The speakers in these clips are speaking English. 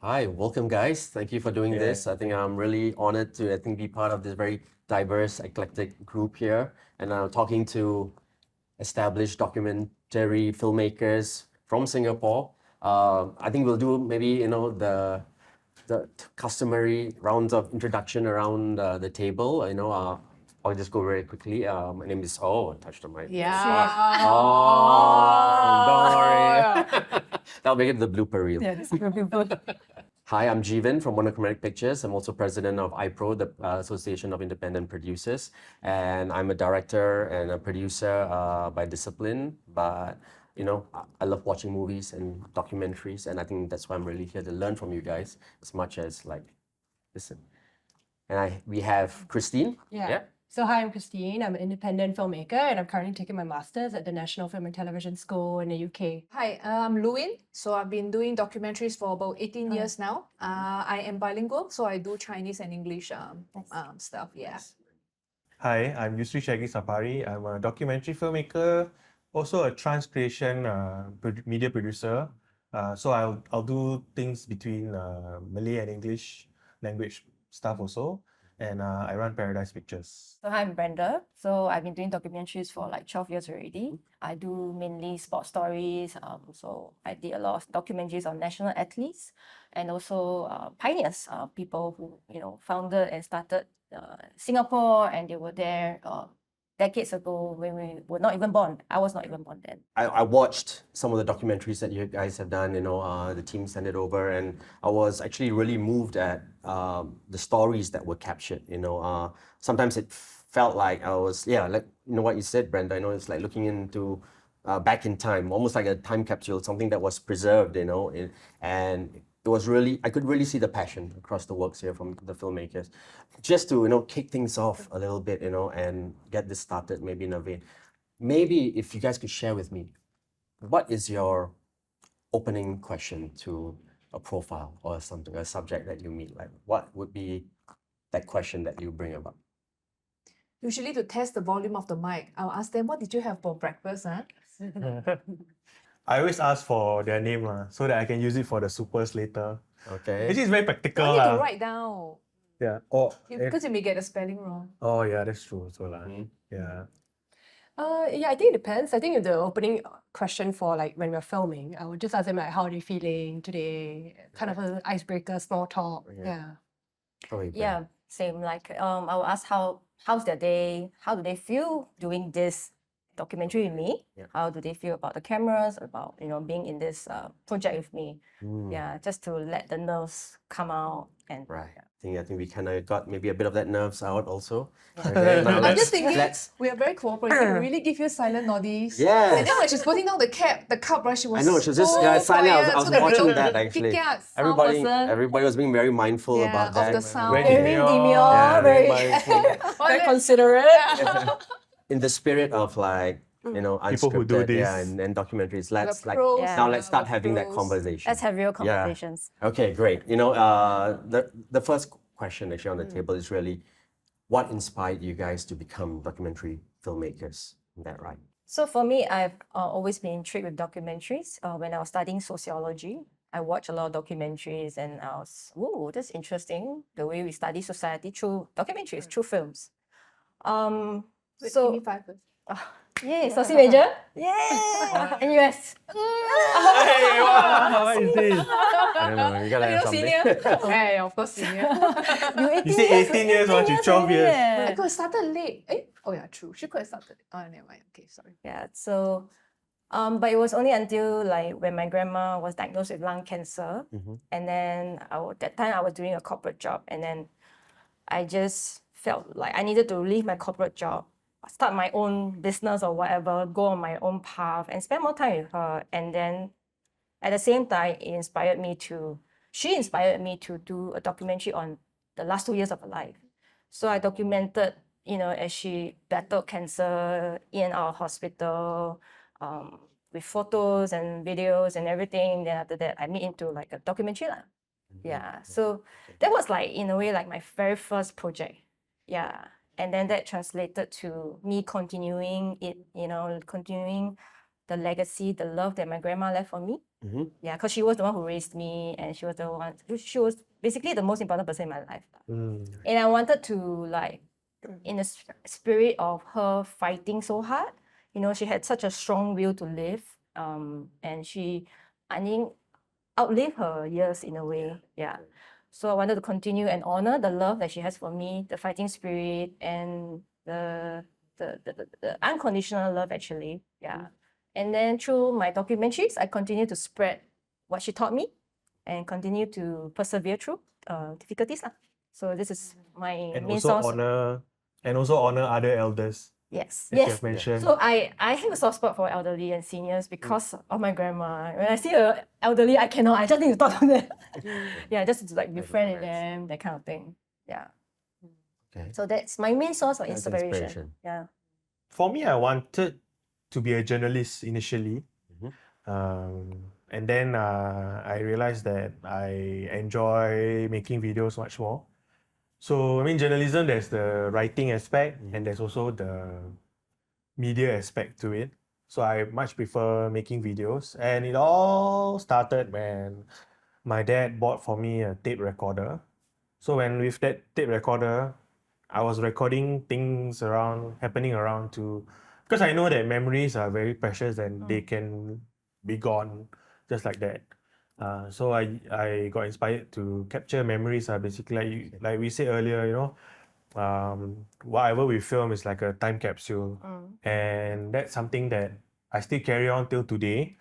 Hi, welcome guys. Thank you for doing this. I think I'm really honored to be part of this very diverse, eclectic group here. And I'm talking to established documentary filmmakers from Singapore. I think we'll do maybe the customary rounds of introduction around the table. I'll just go very quickly. My name is I touched the mic. Yeah. Don't worry. That'll make it the blooper reel. Yeah, this is beautiful. Hi, I'm Jeevan from Monochromatic Pictures. I'm also president of IPRO, the Association of Independent Producers. And I'm a director and a producer by discipline. But, I love watching movies and documentaries. And I think that's why I'm really here to learn from you guys as much as listen. And we have Christine. Yeah. So hi, I'm Christine. I'm an independent filmmaker and I'm currently taking my master's at the National Film and Television School in the UK. Hi, I'm Luin. So I've been doing documentaries for about 18 years now. I am bilingual, so I do Chinese and English stuff. Yeah. Hi, I'm Yusri Shaggy Sapari. I'm a documentary filmmaker, also a trans creation media producer. So I'll do things between Malay and English language stuff also. And I run Paradise Pictures. So hi, I'm Brenda. So I've been doing documentaries for 12 years already. I do mainly sports stories. So I did a lot of documentaries on national athletes and also pioneers, people who founded and started Singapore, and they were there decades ago when we were not even born. I was not even born then. I watched some of the documentaries that you guys have done, the team sent it over, and I was actually really moved at the stories that were captured, Sometimes it felt like I was, what you said, Brenda, it's like looking into back in time, almost like a time capsule, something that was preserved, and it was really, I could really see the passion across the works here from the filmmakers. Just to, kick things off a little bit, and get this started maybe in a vein. Maybe if you guys could share with me, what is your opening question to a profile or something, a subject that you meet? Like, what would be that question that you bring about? Usually to test the volume of the mic, I'll ask them, what did you have for breakfast? I always ask for their name so that I can use it for the supers later. Okay. Actually, it's very practical. You need to write down. Yeah. Because you may get the spelling wrong. Oh, yeah, that's true. So, yeah. Yeah, I think it depends. I think if the opening question for when we're filming, I would just ask them how are they feeling today? Kind of an icebreaker, small talk. Yeah. Yeah, same. I will ask how's their day? How do they feel doing this documentary with me? Yeah. How do they feel about the cameras? About being in this project with me? Yeah, just to let the nerves come out and. Right. I think we kind of got maybe a bit of that nerves out also. Yeah. Okay, now I'm just thinking, let's we are very cooperative. We really give you silent noddies. Yes. And then when she's putting down the cup, right, she was I know, she was just so silent. I quiet, was so that we watching don't that actually. kick out. Everybody was being very mindful about of that. the sound. Very demure, very- Very considerate. In the spirit of unscripted, People who do this. and documentaries. Let's Yeah. now let's start We're having that pros. conversation. Let's have real conversations. Okay, great. The first question actually on the table is really, what inspired you guys to become documentary filmmakers? Is that right? So for me, I've always been intrigued with documentaries. When I was studying sociology, I watched a lot of documentaries and I was, that's interesting, the way we study society through documentaries, through films. Wait, So, give me 5 first. yay, Saucy Major? Yeah! NUS! Hey, wow, what is this? I don't know. You gotta have something. Hey, of course, senior. You say 18 years, or 12 years? I could have started late. Oh yeah, true. She could have started. Oh, never mind. Okay, sorry. Yeah, so, but it was only until when my grandma was diagnosed with lung cancer, and then that time I was doing a corporate job, and then I just felt like I needed to leave my corporate job, start my own business or whatever, go on my own path and spend more time with her. And then at the same time, she inspired me to do a documentary on the last 2 years of her life. So I documented, as she battled cancer in our hospital, with photos and videos and everything. Then after that, I made into a documentary. Yeah. So that was in a way my very first project. Yeah. And then that translated to me continuing it, continuing the legacy, the love that my grandma left for me. Yeah, because she was the one who raised me, and she was basically the most important person in my life. And I wanted to, like, in the spirit of her fighting so hard, you know, she had such a strong will to live, and she, I think, outlived her years in a way. Yeah. So I wanted to continue and honor the love that she has for me, the fighting spirit, and the unconditional love, actually. Yeah. And then through my documentaries, I continue to spread what she taught me and continue to persevere through difficulties. So this is my And main also source. honor other elders, Yes. as you Yes. have mentioned. So I have a soft spot for elderly and seniors because of my grandma. When I see a elderly, I cannot. I just need to talk to them. Yeah, just to, like, befriend them, that kind of thing. Yeah. Okay. So that's my main source of That's inspiration. inspiration. Yeah. For me, I wanted to be a journalist initially. And then I realized that I enjoy making videos much more. So, I mean, journalism, there's the writing aspect and there's also the media aspect to it. So, I much prefer making videos. And it all started when my dad bought for me a tape recorder. So, when with that tape recorder, I was recording things happening around to, because I know that memories are very precious and they can be gone just like that. So I got inspired to capture memories. Basically, like we said earlier, you know, whatever we film is like a time capsule, and that's something that I still carry on till today.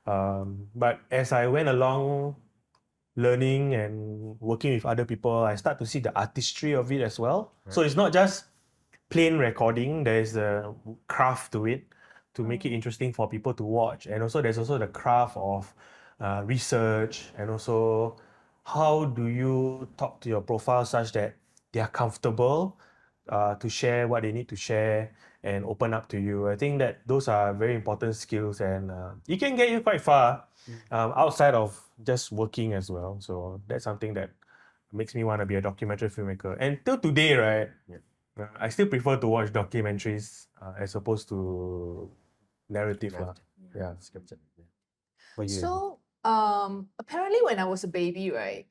But as I went along learning and working with other people, I start to see the artistry of it as well. So it's not just plain recording, there's a craft to it to make it interesting for people to watch. And also there's also the craft of research, and also how do you talk to your profile such that they are comfortable to share what they need to share and open up to you. I think that those are very important skills, and it can get you quite far outside of just working as well. So that's something that makes me want to be a documentary filmmaker. And till today, right, I still prefer to watch documentaries as opposed to narrative. Yeah. Scripted. Yeah. What you? So apparently when I was a baby, right,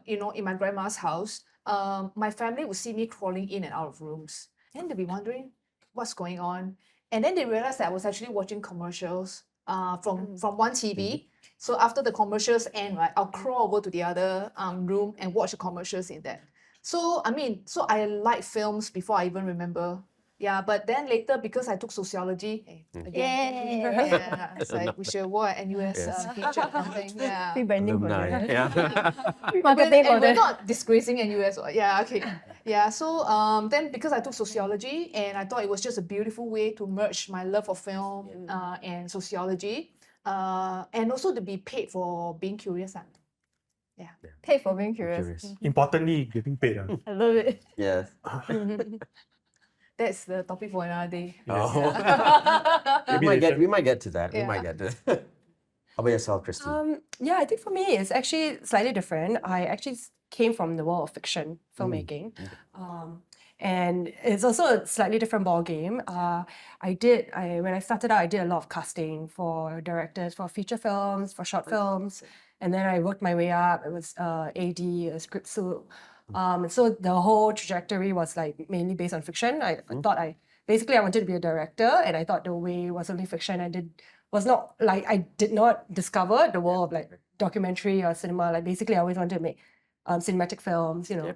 you know, in my grandma's house, my family would see me crawling in and out of rooms, and they'd be wondering what's going on. And then they realized that I was actually watching commercials from one TV. So after the commercials end, right, I'll crawl over to the other room and watch the commercials in that. So I mean, so I like films before I even remember. Yeah, but then later, because I took sociology, again, yeah, it's like we should work at NUS feature or something. Yeah. Free branding for Alumni. them. Yeah. Marketing for And we're them. not disgracing NUS. Yeah, okay. Yeah, so then because I took sociology, and I thought it was just a beautiful way to merge my love of film and sociology, and also to be paid for being curious. Yeah. Paid for being curious. Curious. Importantly, getting paid. I love it. Yes. That's the topic for another day. Oh. Maybe we might get to that. We Yeah. might get to that. How about yourself, Christine? Yeah, I think for me it's actually slightly different. I actually came from the world of fiction filmmaking. And it's also a slightly different ball game. When I started out, I did a lot of casting for directors for feature films, for short films, and then I worked my way up. It was AD, a script suit. And so the whole trajectory was like mainly based on fiction. I thought I wanted to be a director, and I thought the way was only fiction. I did not discover the world of like documentary or cinema. Like basically, I always wanted to make cinematic films, you know.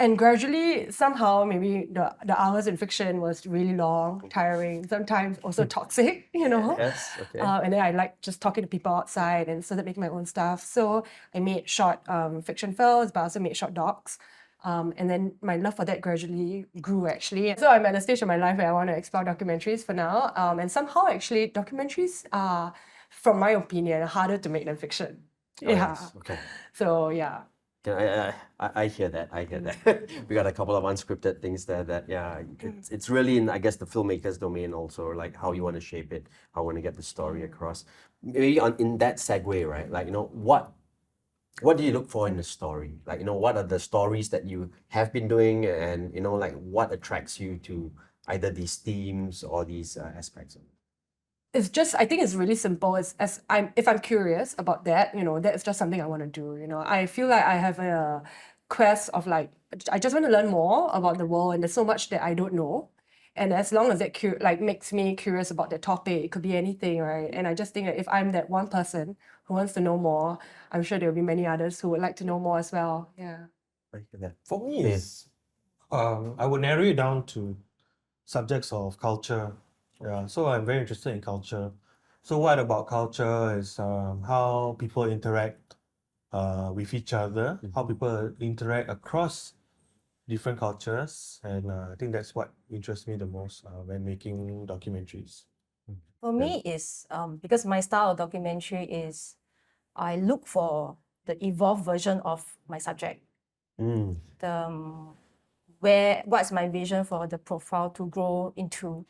And gradually, somehow, maybe the hours in fiction was really long, tiring, sometimes also toxic, you know. Yes. Okay. And then I like just talking to people outside and started making my own stuff. So I made short fiction films, but I also made short docs. And then my love for that gradually grew, actually. So I'm at a stage of my life where I want to explore documentaries for now. And somehow, actually, documentaries are, from my opinion, harder to make than fiction. Oh, yes. Okay. So yeah. I hear that. I hear that. We got a couple of unscripted things there that it's really in, I guess, the filmmaker's domain also, like how you want to shape it, how you want to get the story across. Maybe in that segue, right? Like, you know, what do you look for in the story? Like, you know, what are the stories that you have been doing, and, you know, like what attracts you to either these themes or these aspects of it? it's just, I think it's really simple. It's as if I'm curious about that, that's just something I want to do. I feel like I have a quest of like, I just want to learn more about the world, and there's so much that I don't know. And as long as that makes me curious about the topic, it could be anything, right? And I just think that if I'm that one person who wants to know more, I'm sure there'll be many others who would like to know more as well. Yeah. I hear that. For me, it's I would narrow it down to subjects of culture. Yeah, so I'm very interested in culture. So what about culture is how people interact with each other, how people interact across different cultures, and I think that's what interests me the most when making documentaries. For me, is because my style of documentary is I look for the evolved version of my subject. Mm. What's my vision for the profile to grow into.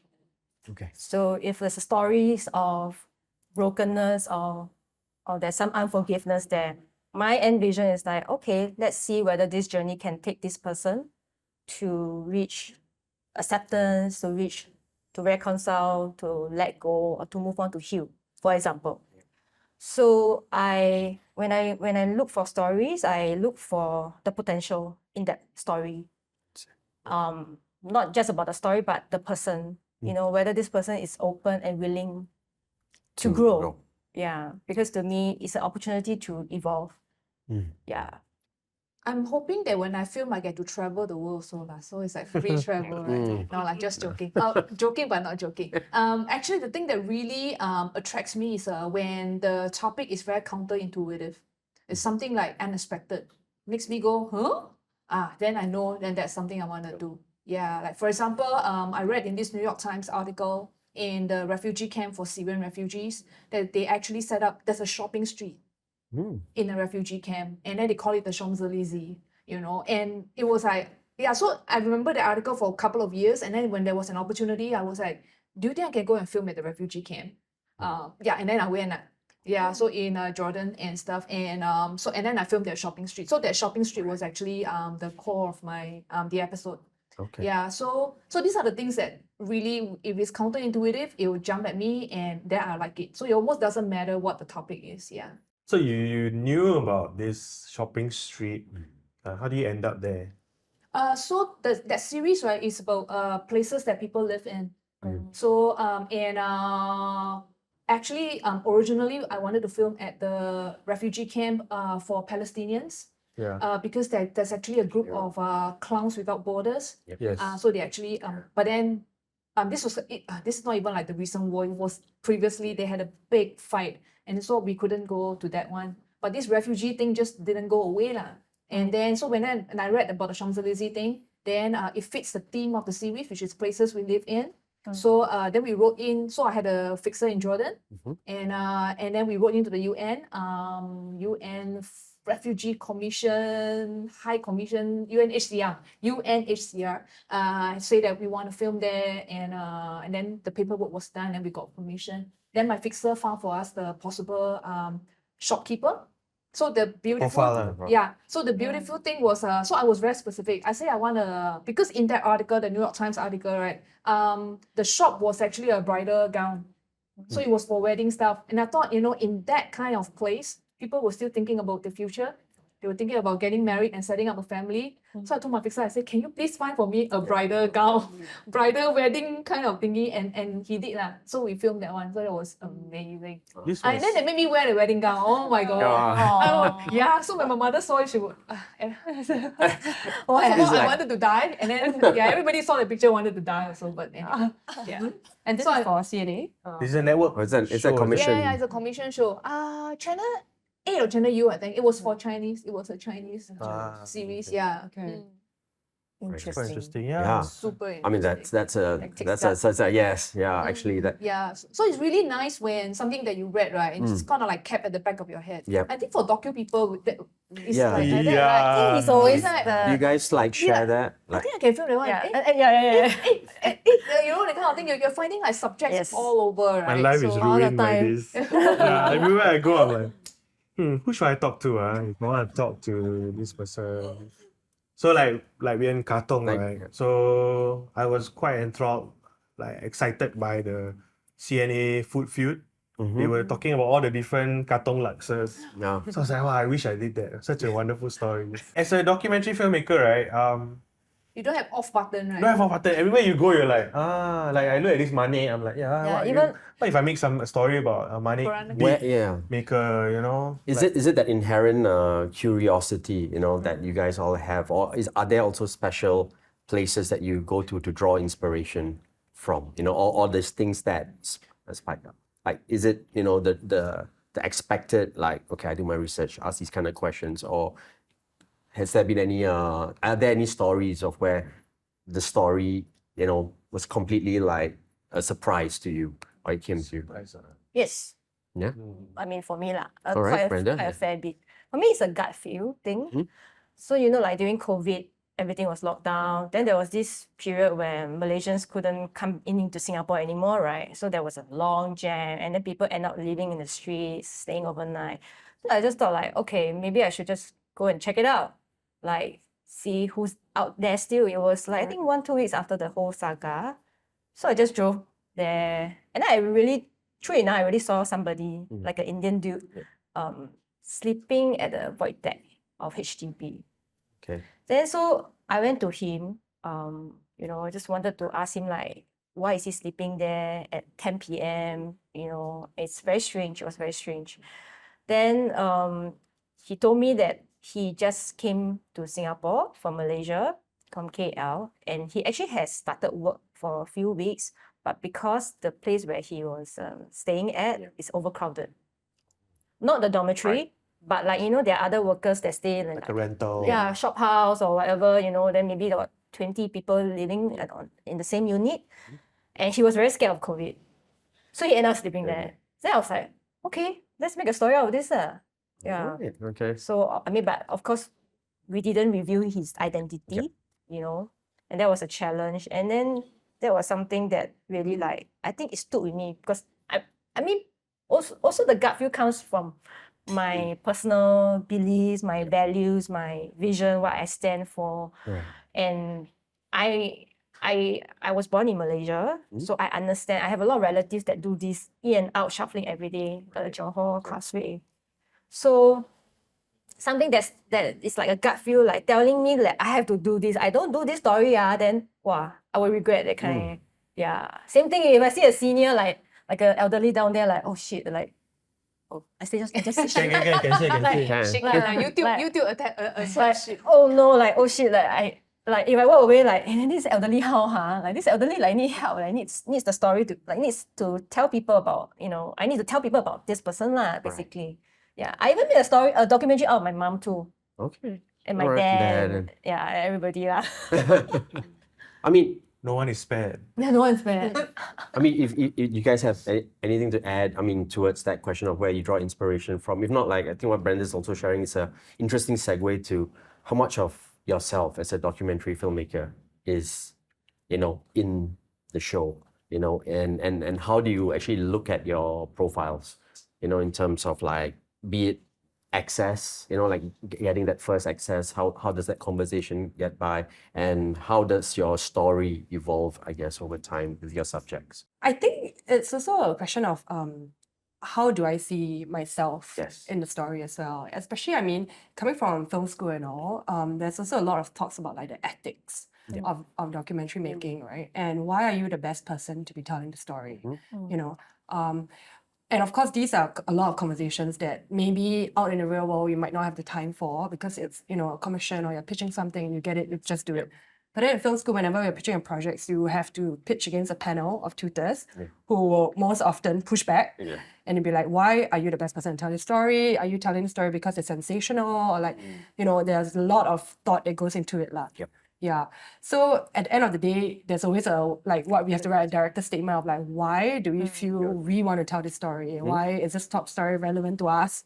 Okay. So if there's stories of brokenness or there's some unforgiveness there, my end vision is like, okay, let's see whether this journey can take this person to reach acceptance, to reconcile, to let go, or to move on to heal, for example. So when I look for stories, I look for the potential in that story. Not just about the story, but the person. Whether this person is open and willing to grow. Yeah, because to me, it's an opportunity to evolve. Yeah. I'm hoping that when I film, I get to travel the world so it's like free travel, right? No, like just joking. Joking but not joking. Actually, the thing that really attracts me is when the topic is very counterintuitive. It's something like unexpected. Makes me go, huh? Then I know then that's something I want to do. Yeah, like for example, I read in this New York Times article in the refugee camp for Syrian refugees that they actually set up, there's a shopping street in a refugee camp, and then they call it the Champs-Elysees, and it was like, yeah, so I remember the article for a couple of years, and then when there was an opportunity, I was like, do you think I can go and film at the refugee camp? Yeah, and then I went, yeah, so in Jordan and stuff, and and then I filmed that shopping street. So that shopping street was actually the core of my the episode. Okay. Yeah, so these are the things that really, if it's counterintuitive, it will jump at me, and then I like it. So it almost doesn't matter what the topic is. Yeah. So you knew about this shopping street. How do you end up there? So that series, right, is about places that people live in. So actually originally I wanted to film at the refugee camp for Palestinians. Yeah. Because there's actually a group of Clowns Without Borders. Yes. So they actually but then this is not even like the recent war. It was previously they had a big fight, and so we couldn't go to that one. But this refugee thing just didn't go away lah. And then so when I read about the Champs-Elysees thing, then it fits the theme of the series, which is places we live in. So then we wrote in. So I had a fixer in Jordan, and then we wrote into the UN Refugee Commission, High Commission, UNHCR, say that we want to film there, and then the paperwork was done, and we got permission. Then my fixer found for us the possible shopkeeper. So the beautiful, so the beautiful thing was, so I was very specific. I say I want to, because in that article, the New York Times article, right, the shop was actually a bridal gown. So it was for wedding stuff. And I thought, in that kind of place, people were still thinking about the future. They were thinking about getting married and setting up a family. So I told my fixer, I said, can you please find for me a bridal gown, bridal wedding kind of thingy? And he did that. So we filmed that one. So it was amazing. And then they made me wear the wedding gown. Oh my God. Yeah, so when my mother saw it, she would, I wanted to die. And then, everybody saw the picture, wanted to die also. But anyway, yeah. And this is for CNA? This is a network. It's a show, commission. Yeah, it's a commission show. Channel 8 or Channel U, I think. It was for Chinese. It was a Chinese series. Yeah. Okay. Quite Interesting. interesting. Yeah. Yeah. Super interesting. I mean, that's a yes. Yeah, actually that. Yeah, so it's really nice when something that you read, right, and it's kind of like kept at the back of your head. Yep. I think for docu people, it's Yeah. like that, Yeah. right? I think it's always like Do you guys like share that? I Like, think I can feel that one. Yeah. The kind of thing, you're finding like subjects Yes. all over, right? My life is all the ruined by time. this. Yeah, everywhere I go, I'm like, who should I talk to? If I want to talk to this person. So like we're in Katong, Like- right? So I was quite enthralled, like excited by the CNA Food Feud. They were talking about all the different katong laksas. Yeah. So I was like, wow, I wish I did that. Such a wonderful story. As a documentary filmmaker, right? You don't have off button, right? You don't have a button. Everywhere you go, you're like, like I look at this money, I'm like, what if I make a story about a money Piranha. maker, you know? Is it that inherent curiosity, that you guys all have, or are there also special places that you go to draw inspiration from? All these things that spike up. Like, is it the expected, like, okay, I do my research, ask these kind of questions, or has there been any are there any stories of where the story was completely like a surprise to you, or it came to you? Yes. Yeah. I mean, for me, All right, quite Brenda. a fair bit. For me, it's a gut feel thing. So, like during COVID, everything was locked down. Then there was this period where Malaysians couldn't come into Singapore anymore, right? So there was a long jam, and then people end up living in the streets, staying overnight. So I just thought, like, okay, maybe I should just go and check it out, like see who's out there still. It was like I think 1-2 weeks after the whole saga. So I just drove there, and I really, true enough, I really saw somebody, like an Indian dude, sleeping at the void deck of HDB. Okay. Then so I went to him, I just wanted to ask him, like, why is he sleeping there at 10 p.m? It's very strange. It was very strange. Then he told me that he just came to Singapore from Malaysia, from KL, and he actually has started work for a few weeks, but because the place where he was staying at is overcrowded. Not the dormitory, but like, there are other workers that stay in Like a rental. yeah, shop house or whatever, then maybe there were 20 people living in the same unit. And he was very scared of COVID. So he ended up sleeping there. Then I was like, okay, let's make a story out of this. Yeah. Right, okay. So, but of course, we didn't reveal his identity, and that was a challenge. And then that was something that really, like, I think it stood with me because I mean, also the gut feel comes from my personal beliefs, my values, my vision, what I stand for. Right. And I was born in Malaysia, so I understand. I have a lot of relatives that do this in and out shuffling every day, Johor, Causeway. So something that is like a gut feel, like telling me that I have to do this. I don't do this story, then I will regret that kind. Yeah. Same thing if I see a senior like an elderly down there, like, oh shit, like, oh, I just Can say. YouTube attack. it's like, oh no, like, oh shit, like if I walk away, like, and this elderly how, like this elderly like need help, like needs the story to, like, needs to tell people about, I need to tell people about this person basically. Yeah, I even made a documentary out of my mom too. Okay. And my Alright, dad, yeah, everybody lah. I mean, No one is spared. Yeah, no one's bad. I mean, if you guys have anything to add, I mean, towards that question of where you draw inspiration from, if not, like, I think what Brenda's also sharing is a interesting segue to how much of yourself as a documentary filmmaker is, in the show, and how do you actually look at your profiles, in terms of, like, be it access, like getting that first access, how does that conversation get by, and how does your story evolve, I guess, over time with your subjects? I think it's also a question of how do I see myself Yes. in the story as well. Especially, I mean, coming from film school and all, there's also a lot of talks about like the ethics of documentary making, right? And why are you the best person to be telling the story? And of course, these are a lot of conversations that maybe out in the real world you might not have the time for because it's, a commission or you're pitching something, you get it, you just do it. But then in film school, whenever you're pitching a project, you have to pitch against a panel of tutors who will most often push back and you'll be like, why are you the best person to tell the story? Are you telling the story because it's sensational? Or like, there's a lot of thought that goes into it. Yeah. So at the end of the day, there's always what we have to write a director's statement of like, why do we feel we want to tell this story? Why is this top story relevant to us?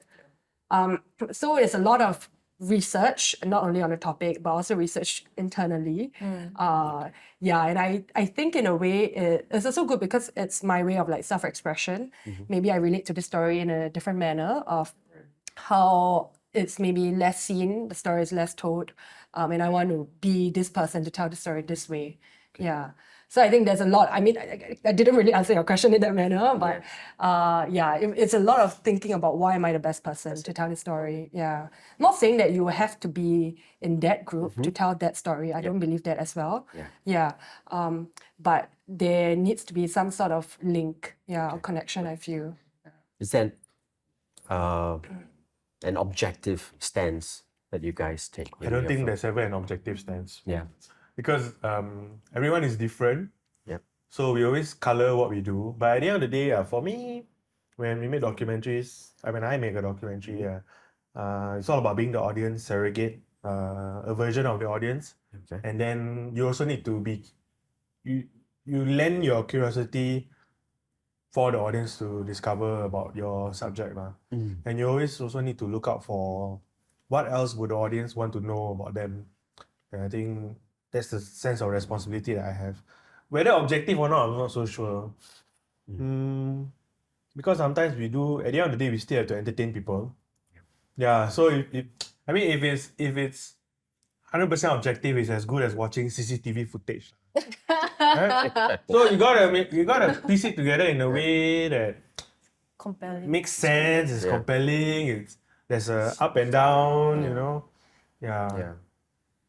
So it's a lot of research, not only on the topic, but also research internally. And I think in a way it's also good because it's my way of like self-expression. Maybe I relate to the story in a different manner of how it's maybe less seen, the story is less told, and I want to be this person to tell the story this way. Yeah. So I think there's a lot. I mean, I didn't really answer your question in that manner, but it's a lot of thinking about why am I the best person to tell this story. Yeah. Not saying that you have to be in that group to tell that story. I don't believe that as well. Yeah. But there needs to be some sort of link, or connection, I feel. Is there an objective stance that you guys take? I don't think there's ever an objective stance. Yeah. Because everyone is different. Yep. So we always color what we do. But at the end of the day, for me, when we make documentaries, when I make a documentary, it's all about being the audience surrogate, a version of the audience. Okay. And then you also need to be, you lend your curiosity for the audience to discover about your subject. And you always also need to look out for what else would the audience want to know about them. And I think that's the sense of responsibility that I have. Whether objective or not, I'm not so sure. Because sometimes we do, at the end of the day, we still have to entertain people. Yeah, so if it's 100% objective, it's as good as watching CCTV footage. Right? So you gotta piece it together in a way that Compelling. makes sense, it's compelling, there's a up and down, you know. Yeah.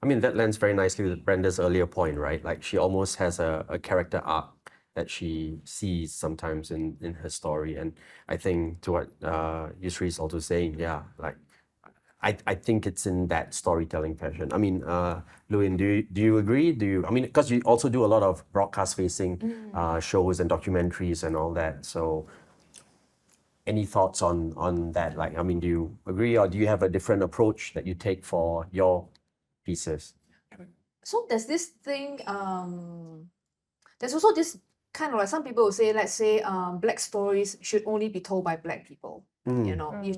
I mean, that lends very nicely with Brenda's earlier point, right? Like she almost has a character arc that she sees sometimes in her story. And I think to what Yusri is also saying, like I think it's in that storytelling fashion. I mean, Luin, do you agree? Because you also do a lot of broadcast facing shows and documentaries and all that. So any thoughts on that? Like, I mean, do you agree or do you have a different approach that you take for your pieces? So there's this thing, there's also this kind of like some people will say, let's say black stories should only be told by black people. You know, you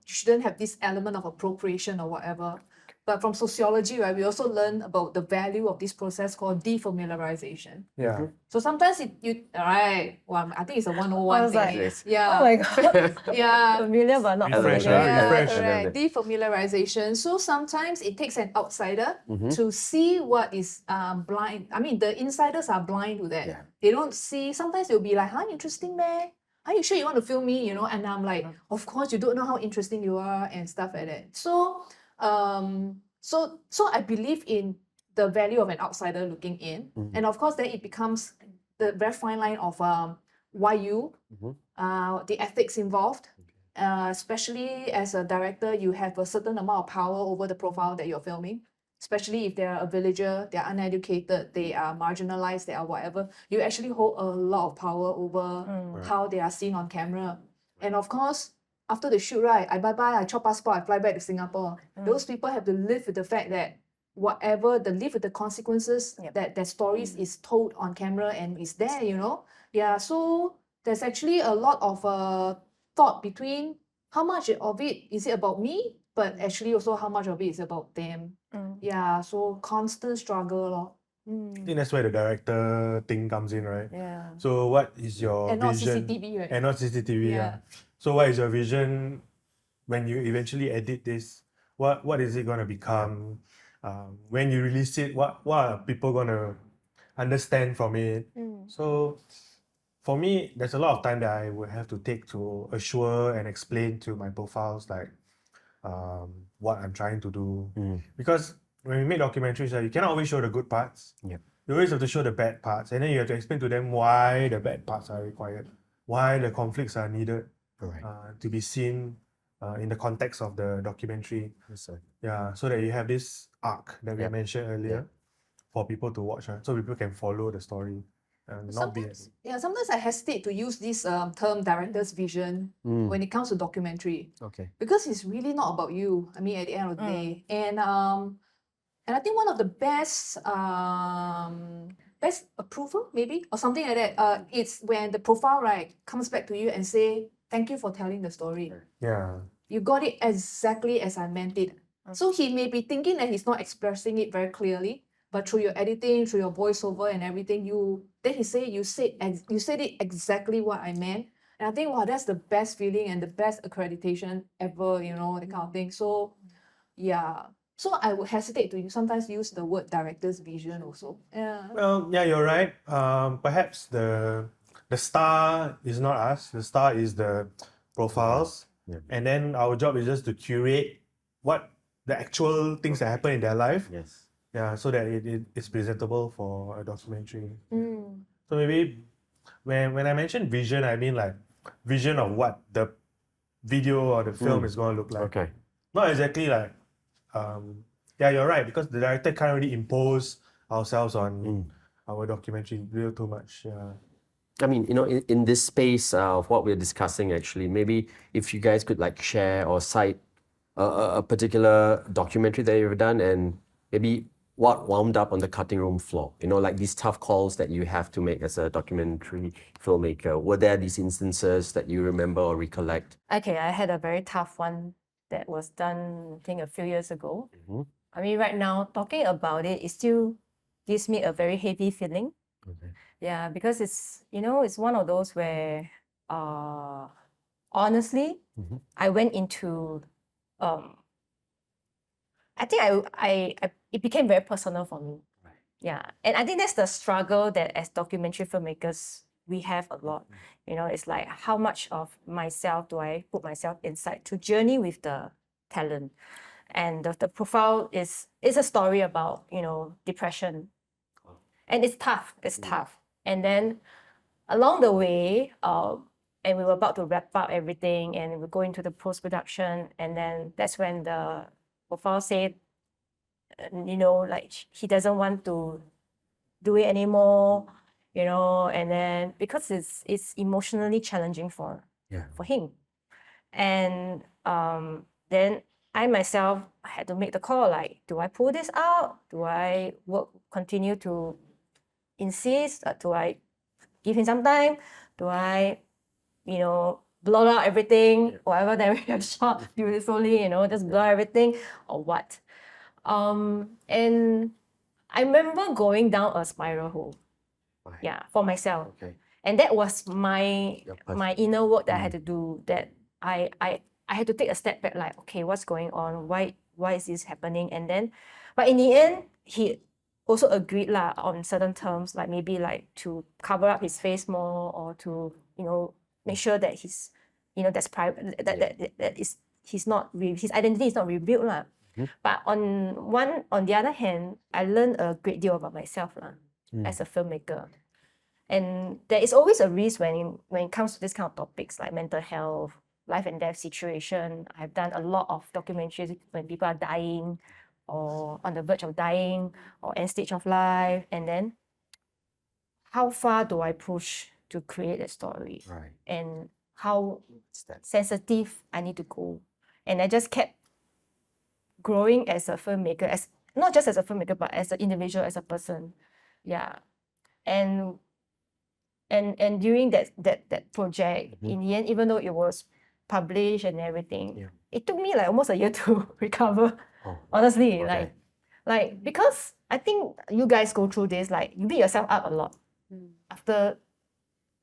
shouldn't have this element of appropriation or whatever. But from sociology, right, we also learn about the value of this process called defamiliarization. Yeah. So sometimes I think it's a 101 I was thing. like, Yeah. Oh my god. Yeah. Familiar but not Refresh, familiar. huh? Refresh. Correct. Defamiliarization. So sometimes it takes an outsider to see what is blind. I mean, the insiders are blind to that. Yeah. They don't see. Sometimes they'll be like, "Huh, interesting, man. Are you sure you want to film me?" You know, and I'm like, "Of course, you don't know how interesting you are," and stuff like that. So, so I believe in the value of an outsider looking in, and of course, then it becomes the very fine line of why you, the ethics involved. Especially as a director, you have a certain amount of power over the profile that you're filming. Especially if they're a villager, they're uneducated, they are marginalized, they are whatever. You actually hold a lot of power over how they are seen on camera. And of course, after the shoot, right, I chop passport, I fly back to Singapore. Those people have to live with the fact that live with the consequences that their stories is told on camera and is there, you know. Yeah, so there's actually a lot of thought between how much of it is it about me, but actually also how much of it is about them. Yeah, so constant struggle lor. I think that's where the director thing comes in, right? Yeah. So what is your And not vision? CCTV, right? And not CCTV, Yeah. So what is your vision when you eventually edit this? What is it gonna become? When you release it, what are people gonna understand from it? So for me, there's a lot of time that I would have to take to assure and explain to my profiles like what I'm trying to do. Because when we make documentaries, you cannot always show the good parts. Yep. You always have to show the bad parts, and then you have to explain to them why the bad parts are required, why the conflicts are needed to be seen in the context of the documentary. Yeah, so that you have this arc that we mentioned earlier for people to watch, so people can follow the story and not be. Sometimes I hesitate to use this term director's vision when it comes to documentary. Okay. Because it's really not about you. I mean, at the end of the day. And I think one of the best approval maybe or something like that, it's when the profile comes back to you and say, "Thank you for telling the story. Yeah. You got it exactly as I meant it." So he may be thinking that he's not expressing it very clearly, but through your editing, through your voiceover and everything, then he say you said it exactly what I meant. And I think wow, that's the best feeling and the best accreditation ever, you know, that kind of thing. So yeah. So I would hesitate to sometimes use the word director's vision also. Yeah. Well, yeah, you're right. Perhaps the star is not us. The star is the profiles, Yeah. and then our job is just to curate what the actual things that happen in their life. Yes. Yeah, so that it is presentable for a documentary. Mm. So maybe when I mention vision, I mean like vision of what the video or the film is going to look like. Okay. Not exactly like, yeah, you're right, because the director can't really impose ourselves on our documentary real too much. Yeah. I mean, in this space of what we're discussing, actually, maybe if you guys could like share or cite a particular documentary that you've done, and maybe what wound up on the cutting room floor, like these tough calls that you have to make as a documentary filmmaker. Were there these instances that you remember or recollect? Okay, I had a very tough one that was done, I think, a few years ago. I mean, right now, talking about it still gives me a very heavy feeling. Okay. Yeah, because it's one of those where, honestly, I went into, I think it became very personal for me. Right. Yeah, and I think that's the struggle that as documentary filmmakers we have a lot. It's like how much of myself do I put myself inside to journey with the talent, and the profile is a story about depression, and it's tough. It's tough, and then along the way, and we were about to wrap up everything, and we go into the post production, and then that's when the profile said, like he doesn't want to do it anymore, and then because it's emotionally challenging for him, and then I myself had to make the call, like, do I pull this out? Do I continue to insist? Do I give him some time? Do I, blot out everything, whatever that we have shot beautifully, just blur everything, or what? And I remember going down a spiral hole, for myself. Okay. And that was my my inner work that I had to do, that I had to take a step back, like, okay, what's going on? Why is this happening? And then, but in the end, he also agreed on certain terms, like maybe like to cover up his face more, or to, make sure that he's, that's private, that is, his identity is not revealed . But on the other hand, I learned a great deal about myself as a filmmaker. And there is always a risk when it comes to this kind of topics, like mental health, life and death situation. I've done a lot of documentaries when people are dying, or on the verge of dying, or end stage of life. And then, how far do I push to create a story? Right. And how sensitive I need to go. And I just kept growing as a filmmaker, as not just as a filmmaker, but as an individual, as a person. Yeah. And during that project, in the end, even though it was published and everything, it took me like almost a year to recover. Honestly, Okay. like because I think you guys go through this, like you beat yourself up a lot after.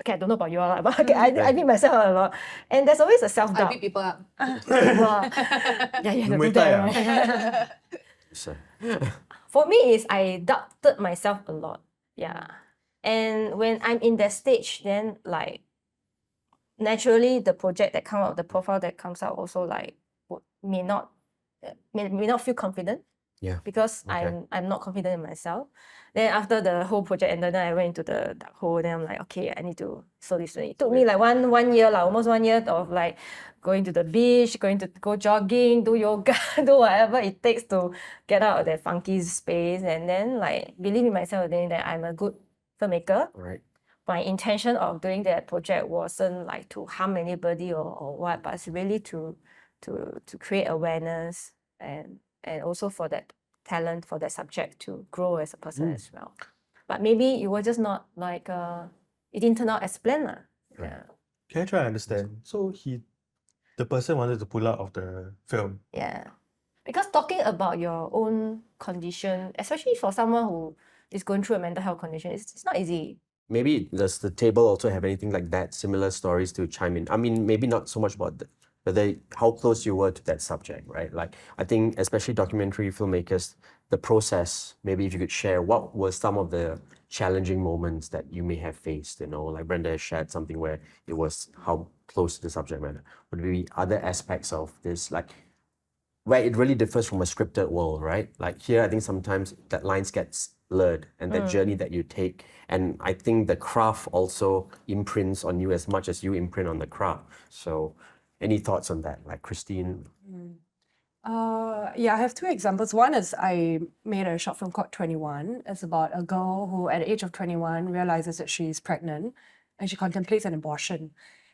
Okay, I don't know about you all, but okay, I beat myself up a lot, and there's always a I self-doubt. beat people up. Wow. Yeah, you have to do Muay Thai, that, right? So, For me, is I doubted myself a lot. Yeah. And when I'm in that stage, then like naturally the project that comes out, the profile that comes out also like may not feel confident. Yeah. Because Okay. I'm not confident in myself. Then after the whole project ended, then I went into the dark hole. Then I'm like, okay, I need to slowly. It took me like one year, like almost 1 year of like going to the beach, go jogging, do yoga, do whatever it takes to get out of that funky space, and then like believe in myself then that I'm a good filmmaker. Right. My intention of doing that project wasn't like to harm anybody or what, but it's really to create awareness, and also for that talent, for that subject to grow as a person as well. But maybe it was just not like it didn't turn out as planned. Yeah. Can I try to understand? So the person wanted to pull out of the film. Yeah. Because talking about your own condition, especially for someone who is going through a mental health condition, it's not easy. Maybe does the table also have anything like that, similar stories to chime in? I mean, maybe not so much about whether how close you were to that subject, right? Like, I think especially documentary filmmakers, the process, maybe if you could share what were some of the challenging moments that you may have faced, like Brenda has shared something where it was how close to the subject matter. Would there be other aspects of this, like where it really differs from a scripted world, right? Like here, I think sometimes that lines gets blurred and that journey that you take. And I think the craft also imprints on you as much as you imprint on the craft. So any thoughts on that? Like Christine? Yeah, I have two examples. One is I made a short film called 21. It's about a girl who, at the age of 21, realizes that she's pregnant and she contemplates an abortion.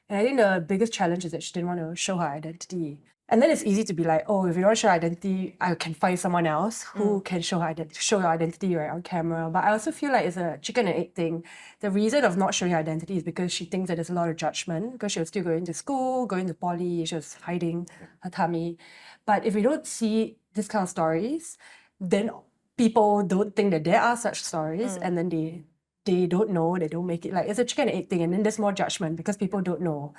And I think the biggest challenge is that she didn't want to show her identity. And then it's easy to be like, oh, if you don't want to show identity, I can find someone else who can show your identity right on camera. But I also feel like it's a chicken and egg thing. The reason of not showing her identity is because she thinks that there's a lot of judgment because she was still going to school, going to poly, she was hiding her tummy. But if we don't see this kind of stories, then people don't think that there are such stories, and then they don't know, they don't make it. Like, it's a chicken and egg thing, and then there's more judgment because people don't know,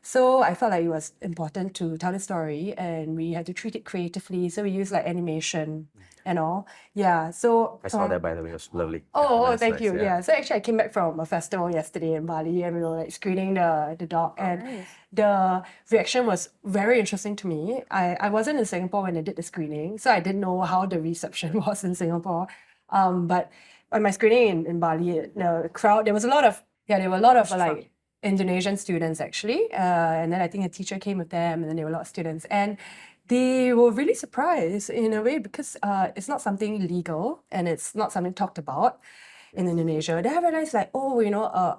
So I felt like it was important to tell the story, and we had to treat it creatively. So we used like animation and all. Yeah. So I saw that, by the way, it was lovely. Oh, Nice, thank nice, you. Yeah. So actually, I came back from a festival yesterday in Bali, and we were like screening the doc, and the reaction was very interesting to me. I wasn't in Singapore when I did the screening, so I didn't know how the reception was in Singapore. But on my screening in Bali, the crowd, there were a lot of like Indonesian students actually, and then I think a teacher came with them, and then there were a lot of students, and they were really surprised in a way because it's not something legal and it's not something talked about in Indonesia. They have realized like, oh,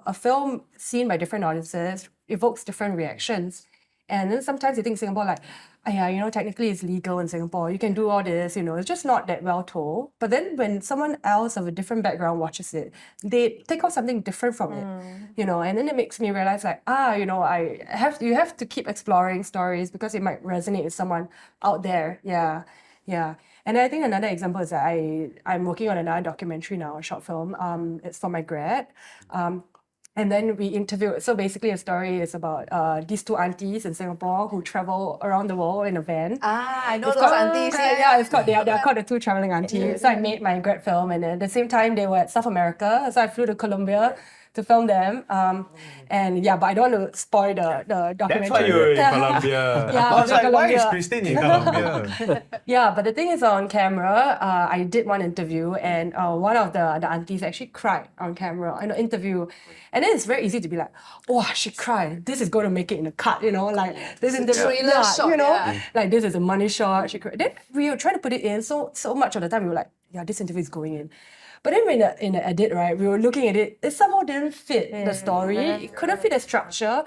a film seen by different audiences evokes different reactions. And then sometimes you think Singapore like, yeah, technically it's legal in Singapore. You can do all this, it's just not that well told. But then when someone else of a different background watches it, they take out something different from it, and then it makes me realize like, you have to keep exploring stories because it might resonate with someone out there. Yeah. Yeah. And I think another example is that I'm working on another documentary now, a short film. It's for my grad. And then we interviewed. So basically, a story is about these two aunties in Singapore who travel around the world in a van. I know It's those called- aunties. Yeah, it's called they're called the two traveling aunties. So I made my grad film, and at the same time they were at South America. So I flew to Colombia to film them. And yeah, but I don't want to spoil the documentary. That's why you were in Colombia. Yeah, I was I was in like, why is Colombia. Christine in Colombia? Yeah, but the thing is, on camera, I did one interview, and one of the aunties actually cried on camera in an interview. And then it's very easy to be like, oh, she cried. This is going to make it in a cut, like this interview. thriller shot, yeah. Like this is a money shot. She cried. Then we were trying to put it in so much of the time we were like, yeah, this interview is going in. But then when in the edit, right, we were looking at it, it somehow didn't fit the story. It couldn't fit the structure.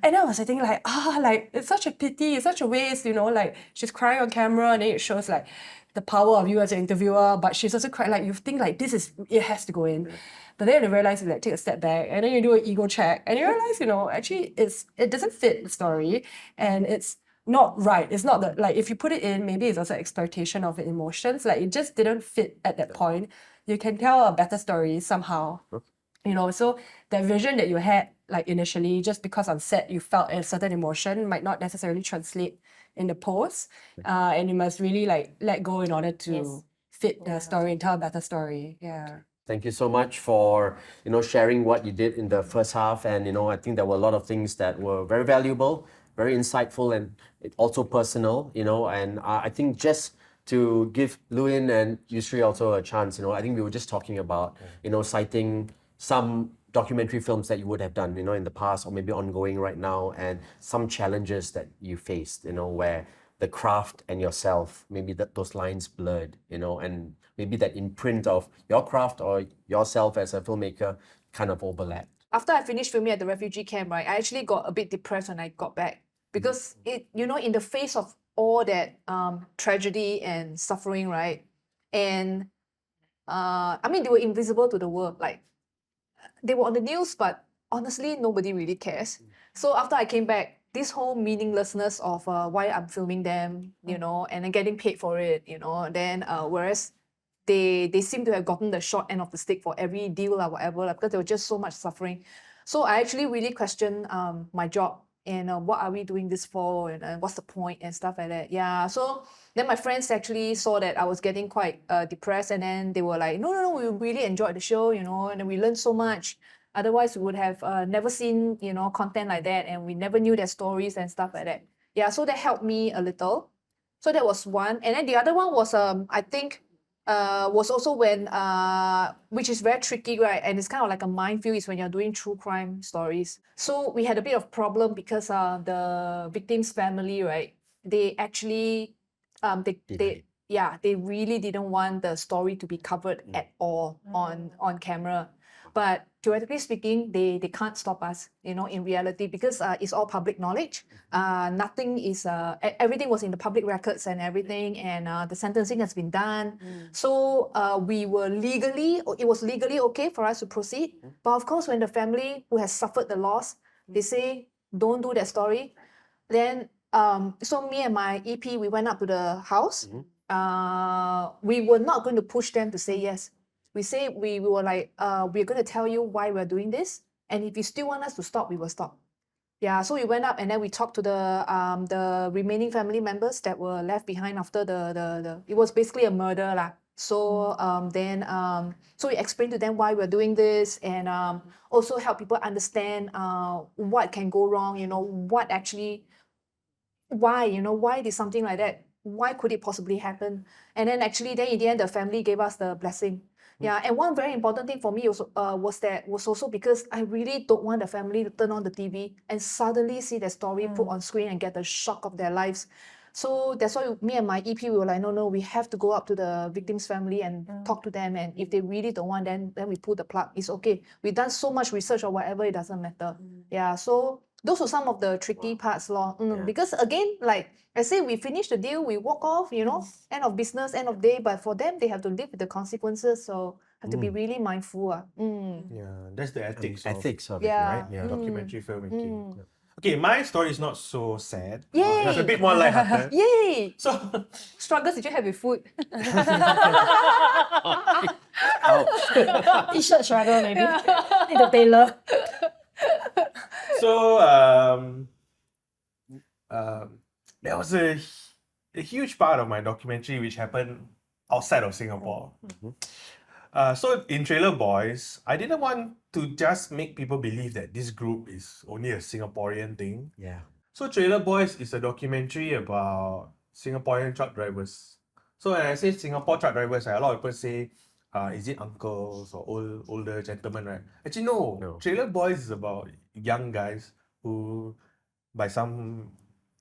And I was thinking like, it's such a pity, it's such a waste, like she's crying on camera and then it shows like the power of you as an interviewer, but she's also crying, like you think like it has to go in. But then you realize you like take a step back and then you do an ego check and you realize, actually it doesn't fit the story and it's not right. It's not that, like, if you put it in, maybe it's also exploitation of the emotions. Like, it just didn't fit at that point. You can tell a better story somehow. So that vision that you had, like, initially, just because on set you felt a certain emotion might not necessarily translate in the post. And you must really, like, let go in order to fit the story and tell a better story. Yeah. Thank you so much for sharing what you did in the first half, and I think there were a lot of things that were very valuable, very insightful, and also personal. And I think just to give Luin and Yusri also a chance, I think we were just talking about citing some documentary films that you would have done in the past or maybe ongoing right now, and some challenges that you faced, where the craft and yourself, maybe those lines blurred, and maybe that imprint of your craft or yourself as a filmmaker kind of overlapped. After I finished filming at the refugee camp, right, I actually got a bit depressed when I got back because in the face of all that tragedy and suffering, right, and they were invisible to the world. Like, they were on the news, but honestly, nobody really cares. So after I came back, this whole meaninglessness of why I'm filming them, and then getting paid for it, then whereas they seem to have gotten the short end of the stick for every deal or whatever, because there was just so much suffering. So I actually really questioned my job and what are we doing this for, and what's the point and stuff like that. Yeah, so then my friends actually saw that I was getting quite depressed, and then they were like, no, we really enjoyed the show, and then we learned so much. Otherwise, we would have never seen, content like that, and we never knew their stories and stuff like that. Yeah, so that helped me a little. So that was one. And then the other one was, I think, was also when, which is very tricky, right? And it's kind of like a minefield, is when you're doing true crime stories. So we had a bit of problem because the victim's family, right? They actually, they really didn't want the story to be covered at all on camera. But theoretically speaking, they can't stop us, in reality, because it's all public knowledge. Nothing is, everything was in the public records and everything, and the sentencing has been done. So it was legally okay for us to proceed. But of course, when the family who has suffered the loss, they say, don't do that story. Then, so me and my EP, we went up to the house. We were not going to push them to say yes. We were like, we're going to tell you why we're doing this, and if you still want us to stop, we will stop. Yeah, so we went up and then we talked to the remaining family members that were left behind after the it was basically a murder lah. So so we explained to them why we're doing this, and also help people understand what can go wrong, why did something like that, why could it possibly happen? And then actually then in the end the family gave us the blessing. Yeah, and one very important thing for me was also because I really don't want the family to turn on the TV and suddenly see their story put on screen and get the shock of their lives. So that's why me and my EP, we were like, no, we have to go up to the victim's family and talk to them. And if they really don't want, then we pull the plug. It's okay. We've done so much research or whatever, it doesn't matter. Yeah, so those were some of the tricky parts, because again, like I say, we finish the deal, we walk off, end of business, end of day. But for them, they have to live with the consequences. So have to be really mindful. Yeah, that's the ethics Ethics of Yeah. it, right? Yeah. documentary filmmaking. Okay, my story is not so sad. Yay! It's a bit more lighthearted. Yay! So, Struggles did you have with food? T-shirt struggle maybe. Need a tailor. so there was a huge part of my documentary which happened outside of Singapore. So in Trailer Boys, I didn't want to just make people believe that this group is only a Singaporean thing. Yeah. So Trailer Boys is a documentary about Singaporean truck drivers. So when I say Singapore truck drivers, a lot of people say, is it uncles or older gentlemen, right? Actually, no. Trailer Boys is about young guys who, by some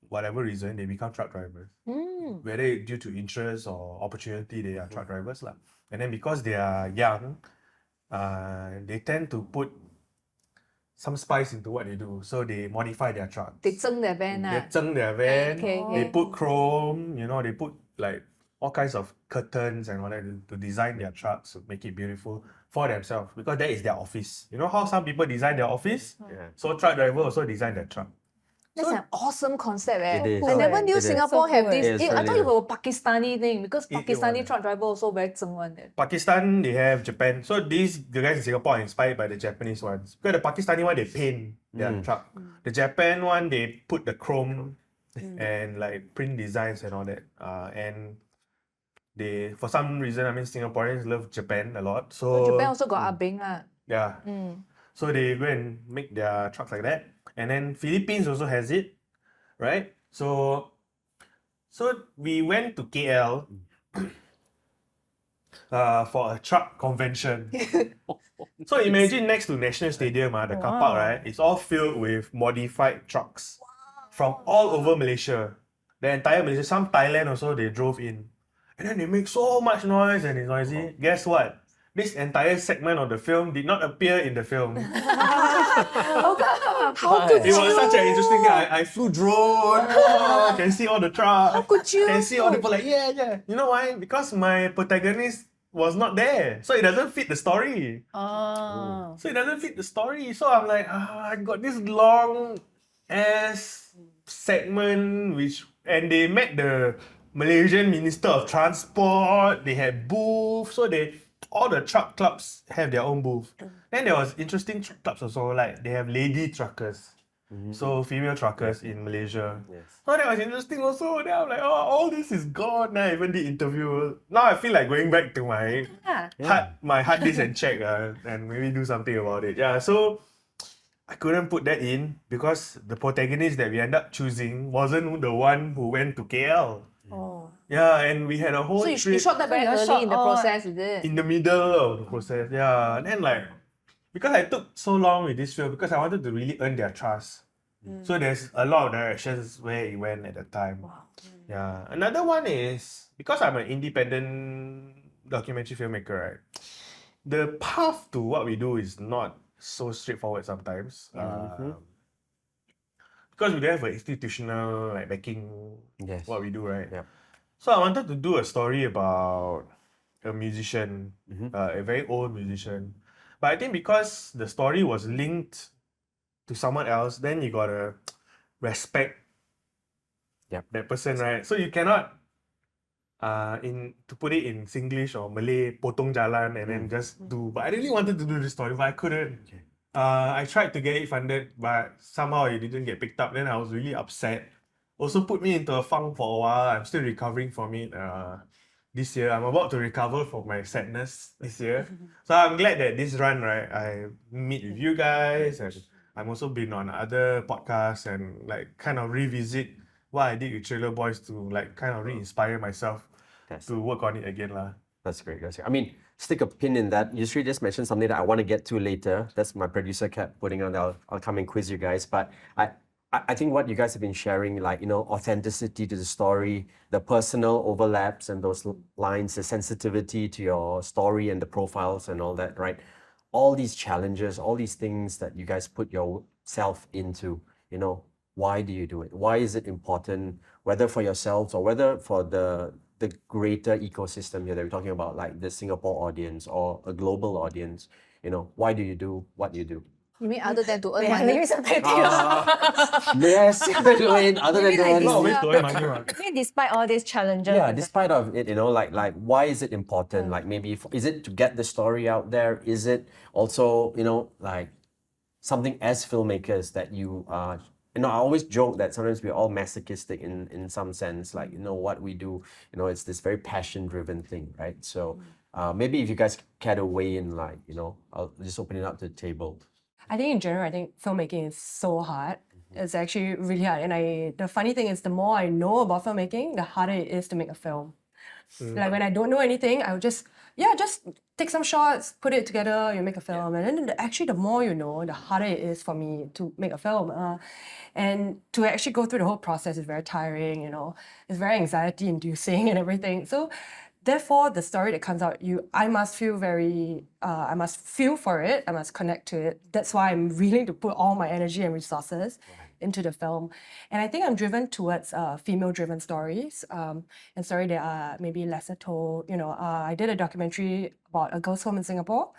whatever reason, they become truck drivers. Whether due to interest or opportunity, they are truck drivers lah. And then because they are young, they tend to put some spice into what they do. So they modify their trucks. They zeng their van. They zeng their van. Okay. They put chrome, they put like all kinds of curtains and all that to design their trucks, to make it beautiful for themselves, because that is their office. You know how some people design their office? Yeah. So truck driver also design their truck. That's an awesome concept. It is. I never knew It is. Singapore So have cool. this. It is I thought really it was a Pakistani thing, because It Pakistani was. truck driver also very zeng one. Pakistan, they have Japan. So the guys in Singapore are inspired by the Japanese ones. Because the Pakistani one, they paint their truck. The Japan one, they put the chrome and like print designs and all that. And they, for some reason, Singaporeans love Japan a lot. So Japan also got Abeng lah. yeah. So they go and make their trucks like that. And then Philippines also has it, right? So we went to KL for a truck convention. So imagine next to National Stadium, the car park, right? It's all filled with modified trucks from all over Malaysia. The entire Malaysia, some Thailand also, they drove in. And then they make so much noise and it's noisy. Guess what? This entire segment of the film did not appear in the film. How could It was such an interesting thing. I flew drone, can see all the trucks. How could you? Can see all the people like, yeah. You know why? Because my protagonist was not there. So it doesn't fit the story. So it doesn't fit the story. So I'm like, I got this long ass segment and they met the Malaysian Minister of Transport. They had booth. So all the truck clubs have their own booth. Then there was interesting truck clubs also, like they have lady truckers. So female truckers in Malaysia. Yes. Oh, that was interesting also. Then I'm like, oh, all this is gone. Now I even did interview. Now I feel like going back to my hard disk and check and maybe do something about it. Yeah, so I couldn't put that in because the protagonist that we ended up choosing wasn't the one who went to KL. Oh. Yeah, and we had a whole So you trip shot that very you early shot in the all- process, is it? in the middle of the process. Yeah, and then like because I took so long with this film because I wanted to really earn their trust. So there's a lot of directions where it went at the time. Yeah. Another one is because I'm an independent documentary filmmaker, right? The path to what we do is not so straightforward sometimes. Because we don't have an institutional like backing Yes. what we do, right? Yeah. So I wanted to do a story about a musician, a very old musician. But I think because the story was linked to someone else, then you gotta respect Yep. that person, right? So you cannot to put it in Singlish or Malay, potong jalan and then just do. But I really wanted to do this story, but I couldn't. I tried to get it funded, but somehow it didn't get picked up. Then I was really upset. Also put me into a funk for a while. I'm still recovering from it. This year, I'm about to recover from my sadness this year. So I'm glad that this run, right, I meet with you guys and I'm also been on other podcasts and like kind of revisit what I did with Trailer Boys to like kind of re-inspire myself That's- to work on it again lah. That's great. That's great. I mean, stick a pin in that. Yusri just mentioned something that I want to get to later. That's my producer kept putting on. I'll come and quiz you guys. But I think what you guys have been sharing, like, you know, authenticity to the story, the personal overlaps and those lines, the sensitivity to your story and the profiles and all that, right? All these challenges, all these things that you guys put yourself into, you know, why do you do it? Why is it important, whether for yourselves or whether for the greater ecosystem here that we're talking about, like the Singapore audience or a global audience? You know, why do you do what you do? You mean other than to earn Wait, money? maybe something. Yes, Luin, other than Maybe like that, this, Not always to earn money, right? I mean, despite all these challenges, yeah, despite of it, you know, like why is it important? Like maybe is it to get the story out there? Is it also, you know, like something as filmmakers that you you know, I always joke that sometimes we're all masochistic in some sense, like, you know, what we do, you know, it's this very passion driven thing, right? So maybe if you guys care to weigh in, like, you know, I'll just open it up to the table. I think in general, I think filmmaking is so hard. It's actually really hard. And the funny thing is, the more I know about filmmaking, the harder it is to make a film. Like when I don't know anything, I would just take some shots, put it together, you make a film. And then actually, the more you know, the harder it is for me to make a film. And to actually go through the whole process is very tiring, you know. It's very anxiety inducing and everything. So therefore, the story that comes out, I must feel I must feel for it, I must connect to it. That's why I'm willing to put all my energy and resources into the film. And I think I'm driven towards female-driven stories and stories that are maybe lesser told. You know, I did a documentary about a girls' home in Singapore.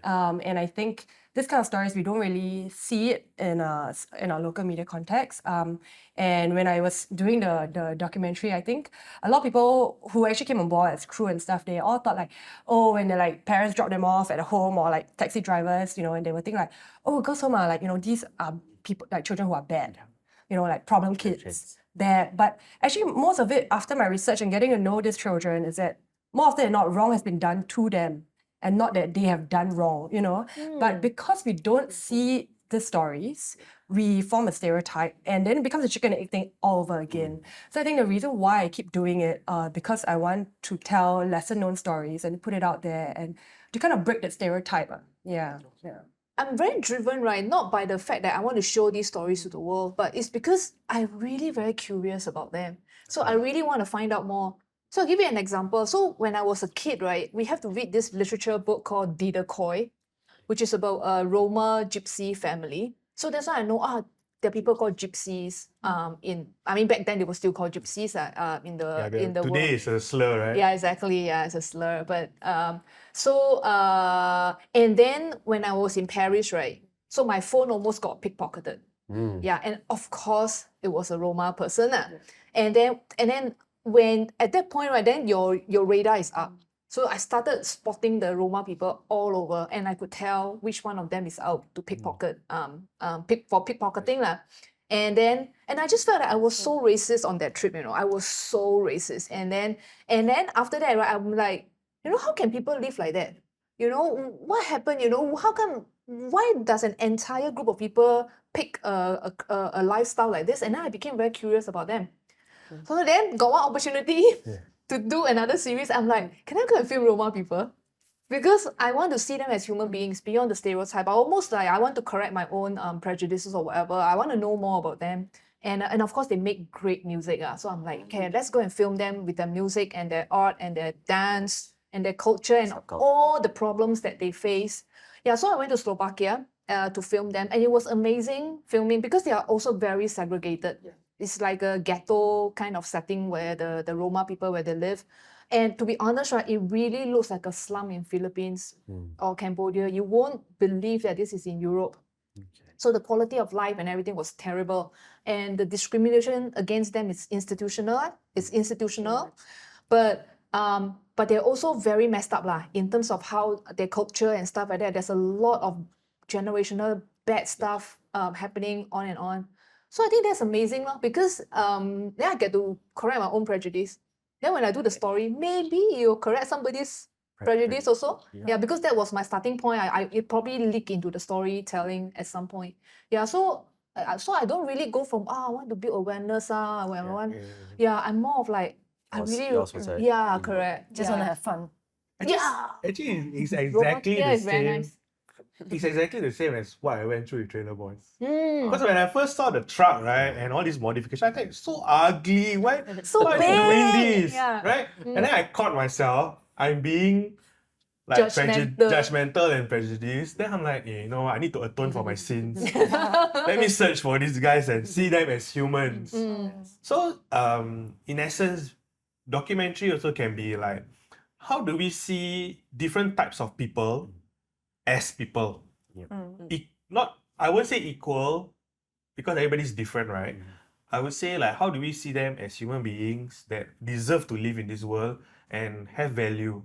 And I think this kind of stories, we don't really see it in our local media context. And when I was doing the documentary, I think a lot of people who actually came on board as crew and stuff, they all thought like, oh, when their like parents drop them off at home or like taxi drivers, you know, and they would think like, oh, girls' home are like, you know, these are people like children who are bad, you know, like problem kids, bad. But actually, most of it after my research and getting to know these children is that more often than not, wrong has been done to them. And not that they have done wrong, you know. But because we don't see the stories, we form a stereotype and then it becomes a chicken and egg thing all over again. So I think the reason why I keep doing it, because I want to tell lesser known stories and put it out there and to kind of break that stereotype. Yeah. I'm very driven, right? Not by the fact that I want to show these stories to the world, but it's because I'm really very curious about them. So I really want to find out more. So I'll give you an example. So when I was a kid, right, we have to read this literature book called Detachment, which is about a Roma gypsy family. So that's why I know, there are people called gypsies. Back then they were still called gypsies in the Today world. is a slur, right? Yeah, exactly. Yeah, it's a slur. But and then when I was in Paris, right, so my phone almost got pickpocketed. Yeah, and of course it was a Roma person. And then when at that point, right, then your radar is up. So I started spotting the Roma people all over, and I could tell which one of them is out to pickpocket, for pickpocketing lah. And I just felt that I was so racist on that trip, you know. I was so racist. And then after that, right, I'm like, you know, how can people live like that? You know, what happened? You know, why does an entire group of people pick a lifestyle like this? And then I became very curious about them. So then got one opportunity to do another series. I'm like, can I go and film Roma people? Because I want to see them as human beings beyond the stereotype. Almost like I want to correct my own prejudices or whatever. I want to know more about them. And of course, they make great music. So I'm like, okay, let's go and film them with their music and their art and their dance and their culture and all the problems that they face. Yeah, so I went to Slovakia to film them. And it was amazing filming because they are also very segregated. Yeah. It's like a ghetto kind of setting where the Roma people, where they live. And to be honest, right, it really looks like a slum in Philippines or Cambodia. You won't believe that this is in Europe. Okay. So the quality of life and everything was terrible. And the discrimination against them is institutional. It's institutional. But they're also very messed up in terms of how their culture and stuff like that. There's a lot of generational bad stuff happening on and on. So I think that's amazing because then I get to correct my own prejudice. Then when I do the story, maybe you'll correct somebody's prejudice also. Yeah, because that was my starting point. It probably leaked into the storytelling at some point. Yeah, so I don't really go from I want to build awareness I'm more of like I really correct. Just want to have fun. Actually, it's exactly the is very same. nice. It's exactly the same as what I went through with Trailer Boys. Because when I first saw the truck, right, and all these modifications, I think it's so ugly. Why So why big. is it doing this? Yeah. Right? And then I caught myself, I'm being like judgmental and prejudiced. Then I'm like, you know, I need to atone for my sins. Let me search for these guys and see them as humans. So, in essence, documentary also can be like, how do we see different types of people as people? I won't say equal because everybody's different, right? I would say like, how do we see them as human beings that deserve to live in this world and have value?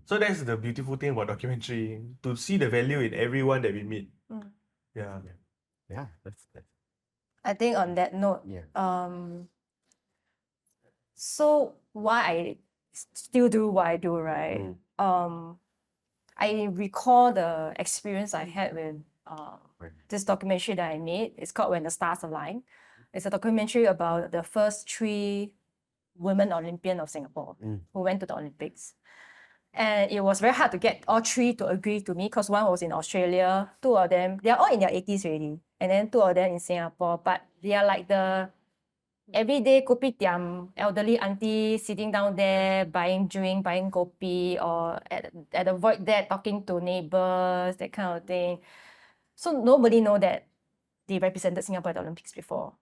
So that's the beautiful thing about documentary, to see the value in everyone that we meet. Yeah. That's I think on that note, so why I still do what I do, right? I recall the experience I had with this documentary that I made. It's called When the Stars Align. It's a documentary about the first 3 women Olympians of Singapore who went to the Olympics. And it was very hard to get all 3 to agree to me because one was in Australia, 2 of them, they are all in their 80s already. And then 2 of them in Singapore, but they are like the everyday kopitiam elderly auntie sitting down there buying drink, buying kopi, or at the void there talking to neighbors, that kind of thing. So nobody know that they represented Singapore at the Olympics before.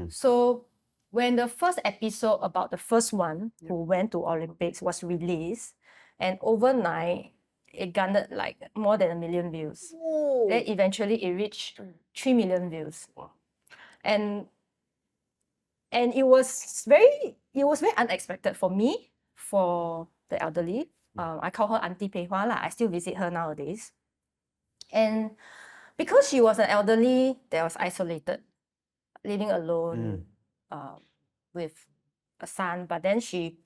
So when the first episode about the first one who went to Olympics was released, and overnight it garnered like more than 1 million views. Then eventually it reached 3 million views. Wow. And it was very unexpected for me, for the elderly. I call her Auntie Pei Hua lah. I still visit her nowadays. And because she was an elderly that was isolated, living alone with a son, but then she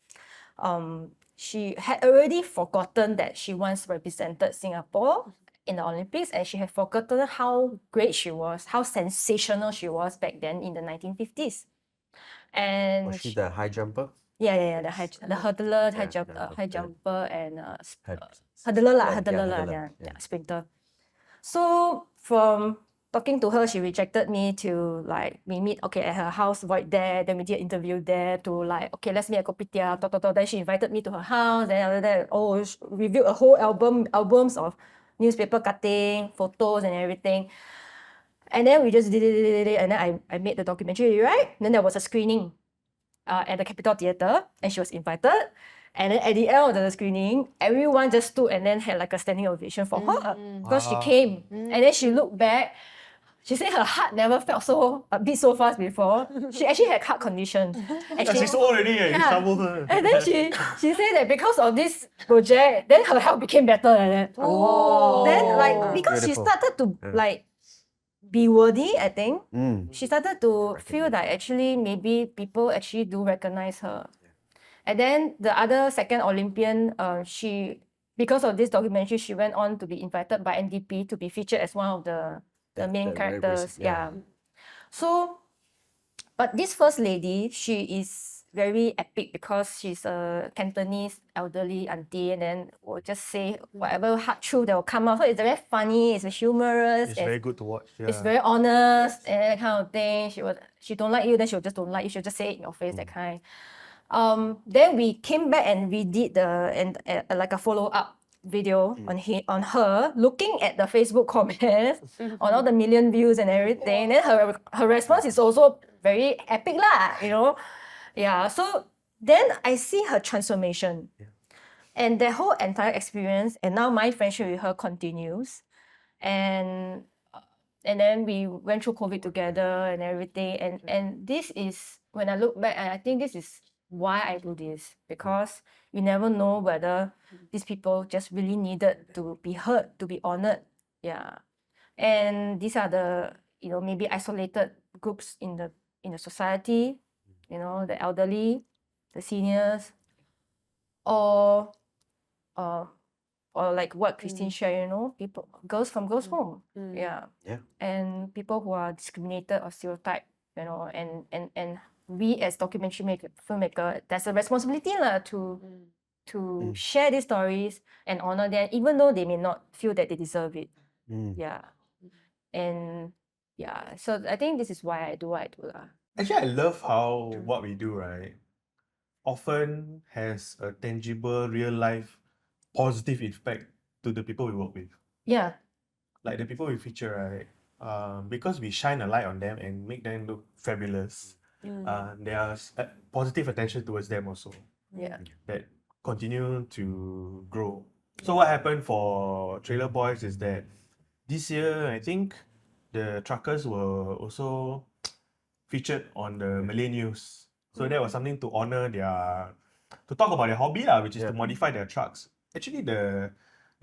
had already forgotten that she once represented Singapore in the Olympics, and she had forgotten how great she was, how sensational she was back then in the 1950s. And was she the high jumper? Yeah, the hurdler, high jumper, and hurdler, sprinter. So from talking to her, she rejected me to like we meet at her house void there, then we did an interview there to like let's meet at kopitiam, Then she invited me to her house, then after that reviewed a whole albums of newspaper cutting, photos and everything. And then we just did it, and then I made the documentary, right? And then there was a screening at the Capitol Theatre, and she was invited. And then at the end of the screening, everyone just stood and then had like a standing ovation for her because she came. And then she looked back. She said her heart never felt beat so fast before. She actually had heart condition. Yeah, she's old already. You Yeah. troubled her. And then she said that because of this project, then her health became better like that. Oh. Then like because she Beautiful. started to like be worthy, I think. Mm. She started to feel that actually maybe people actually do recognize her. And then the other second Olympian, she because of this documentary, she went on to be invited by NDP to be featured as one of the main the very characters. recent- yeah. So, but this first lady, she is very epic because she's a Cantonese elderly auntie, and then will just say whatever hard truth that will come out. So it's very funny, it's humorous, It's very good to watch. Yeah. it's very honest and that kind of thing. She don't like you, then she'll just don't like you. She'll just say it in your face, that kind. Then we came back and we did like a follow-up video on her looking at the Facebook comments on all the million views and everything. Then her response is also very epic lah, you know. Yeah. So then I see her transformation. And that whole entire experience, and now my friendship with her continues. And then we went through COVID together and everything. And this is, when I look back, I think this is why I do this, because you never know whether these people just really needed to be heard, to be honored. Yeah. And these are the, maybe isolated groups in the society, the elderly, the seniors, or like what Christine shared, people, girls from girls' home. Yeah. Yeah. And people who are discriminated or stereotyped, and we as documentary filmmaker, there's a responsibility to share these stories and honor them, even though they may not feel that they deserve it. Yeah. And yeah, so I think this is why I do what I do. Actually, I love how what we do, right, often has a tangible, real life, positive effect to the people we work with. Yeah. Like the people we feature, right, because we shine a light on them and make them look fabulous, there's positive attention towards them also Yeah. that continue to grow. So what happened for Trailer Boys is that this year, I think the truckers were also featured on the Malay news. So that was something to honor to talk about their hobby, which is to modify their trucks. Actually, the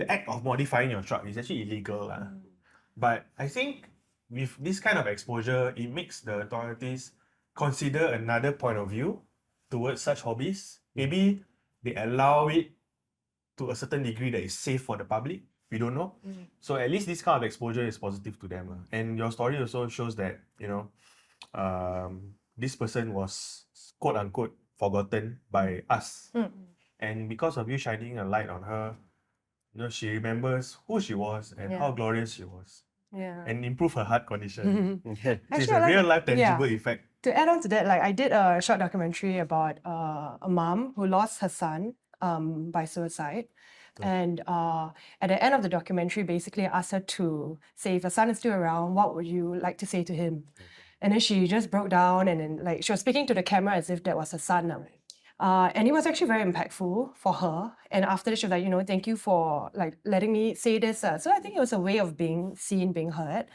act of modifying your truck is actually illegal. But I think with this kind of exposure, it makes the authorities consider another point of view towards such hobbies. Maybe they allow it to a certain degree that is safe for the public. We don't know. So at least this kind of exposure is positive to them. And your story also shows that, this person was quote unquote forgotten by us. And because of you shining a light on her, she remembers who she was and how glorious she was. Yeah. And improve her heart condition. It's Actually, a I like- real life tangible yeah. effect. To add on to that, like I did a short documentary about a mom who lost her son by suicide. And at the end of the documentary, basically I asked her to say, if her son is still around, what would you like to say to him? And then she just broke down, and then like she was speaking to the camera as if that was her son. And it was actually very impactful for her. And after that, she was like, thank you for like letting me say this. So I think it was a way of being seen, being heard.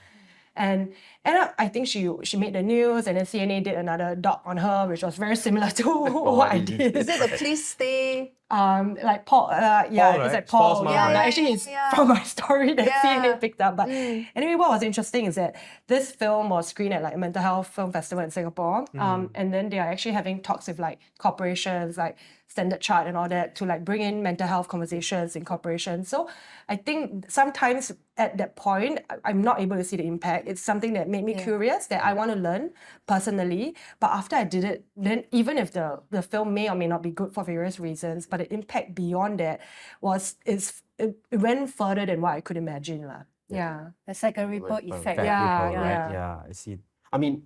And I think she made the news, and then CNA did another doc on her, which was very similar to what I did. Is it the Please Stay? Like Paul, Paul, it's right? like Paul's Paul. mom, Yeah, right? like, actually, it's Yeah. from my story that Yeah. CNA picked up. But anyway, what was interesting is that this film was screened at like a mental health film festival in Singapore. And then they are actually having talks with like corporations, like Standard Chart and all that, to like bring in mental health conversations in corporations. So I think sometimes at that point, I'm not able to see the impact. It's something that made me curious, that I want to learn personally. But after I did it, then even if the film may or may not be good for various reasons, but the impact beyond that it went further than what I could imagine. Yeah. It's like a ripple effect. Yeah, Ripple, right? yeah. Yeah, I see. I mean,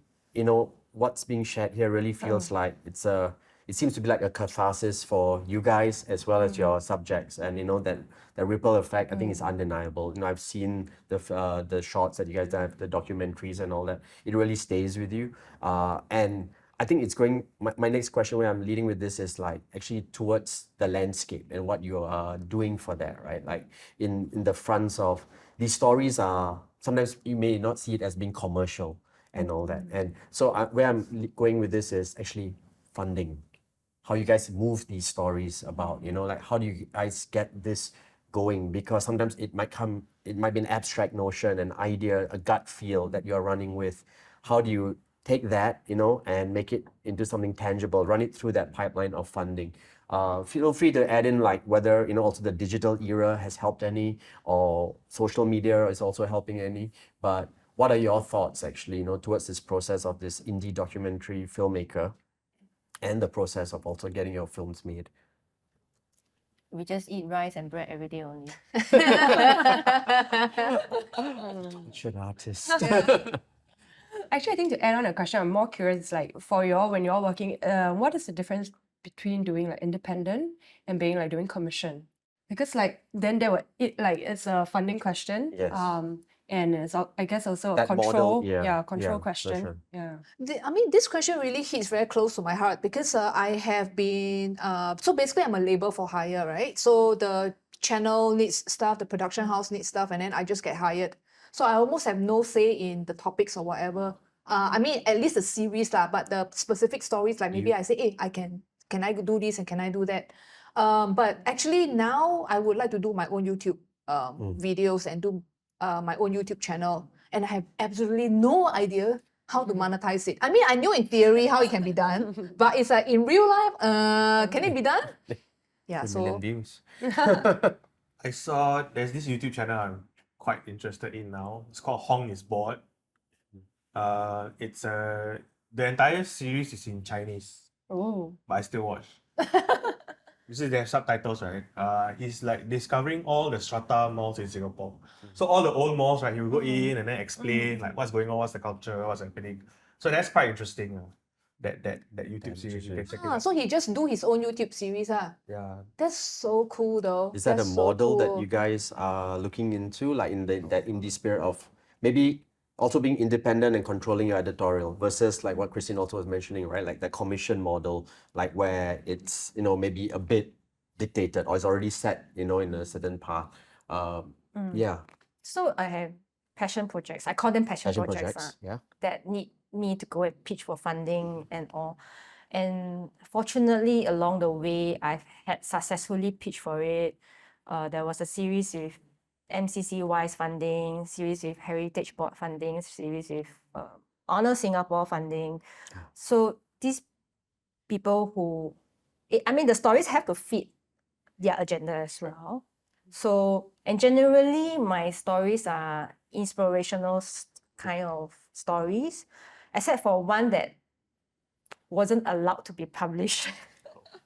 what's being shared here really feels like it seems to be like a catharsis for you guys as well as your subjects, and that ripple effect I think is undeniable. I've seen the shots that you guys done, the documentaries and all that. It really stays with you, and I think it's going. My next question, where I'm leading with this, is like actually towards the landscape and what you are doing for that, right? Like in the fronts of these stories are sometimes you may not see it as being commercial and all that. And so where I'm going with this is actually funding. How you guys move these stories about, like how do you guys get this going? Because sometimes it might be an abstract notion, an idea, a gut feel that you're running with. How do you take that, and make it into something tangible, run it through that pipeline of funding? Feel free to add in like whether, also the digital era has helped any, or social media is also helping any. But what are your thoughts actually, towards this process of this indie documentary filmmaker and the process of also getting your films made? We just eat rice and bread every day only. Should artist. Actually, I think to add on a question, I'm more curious, like for when you're working, what is the difference between doing like independent and being like doing commission? Because like then it's a funding question. Yes. And it's I guess also a That model, control, yeah, control for question. sure. Yeah. I mean, this question really hits very close to my heart because I have been, so basically I'm a labor for hire, right? So the channel needs stuff, the production house needs stuff, and then I just get hired. So I almost have no say in the topics or whatever. I mean, at least the series lah, but the specific stories, like maybe I say, hey, can I do this and can I do that? But actually now I would like to do my own YouTube videos and do my own YouTube channel, and I have absolutely no idea how to monetize it. I mean, I know in theory how it can be done, but it's like in real life, can it be done? Yeah, 2 million so views. I saw there's this YouTube channel I'm quite interested in now. It's called Hong is Bored. It's the entire series is in Chinese, Oh. but I still watch. You see, they have subtitles, right? He's like discovering all the strata malls in Singapore. So all the old malls, right? He will go in and then explain like what's going on, what's the culture, what's happening. So that's quite interesting. That YouTube series, you can check it out. so he just do his own YouTube series. Yeah. That's so cool though. Is that a That's so model that cool. you guys are looking into, like in that indie spirit of maybe also being independent and controlling your editorial versus like what Christine also was mentioning, right? Like the commission model, like where it's, maybe a bit dictated or it's already set, in a certain path. Yeah, So I have passion projects. I call them passion, passion projects. projects. Yeah. That need me to go and pitch for funding and all. And fortunately, along the way, I've had successfully pitched for it. There was a series with MCC Wise funding, series with Heritage Board funding, series with Honor Singapore funding. So these people who, the stories have to fit their agenda as well. So, and generally, my stories are inspirational kind of stories, except for one that wasn't allowed to be published.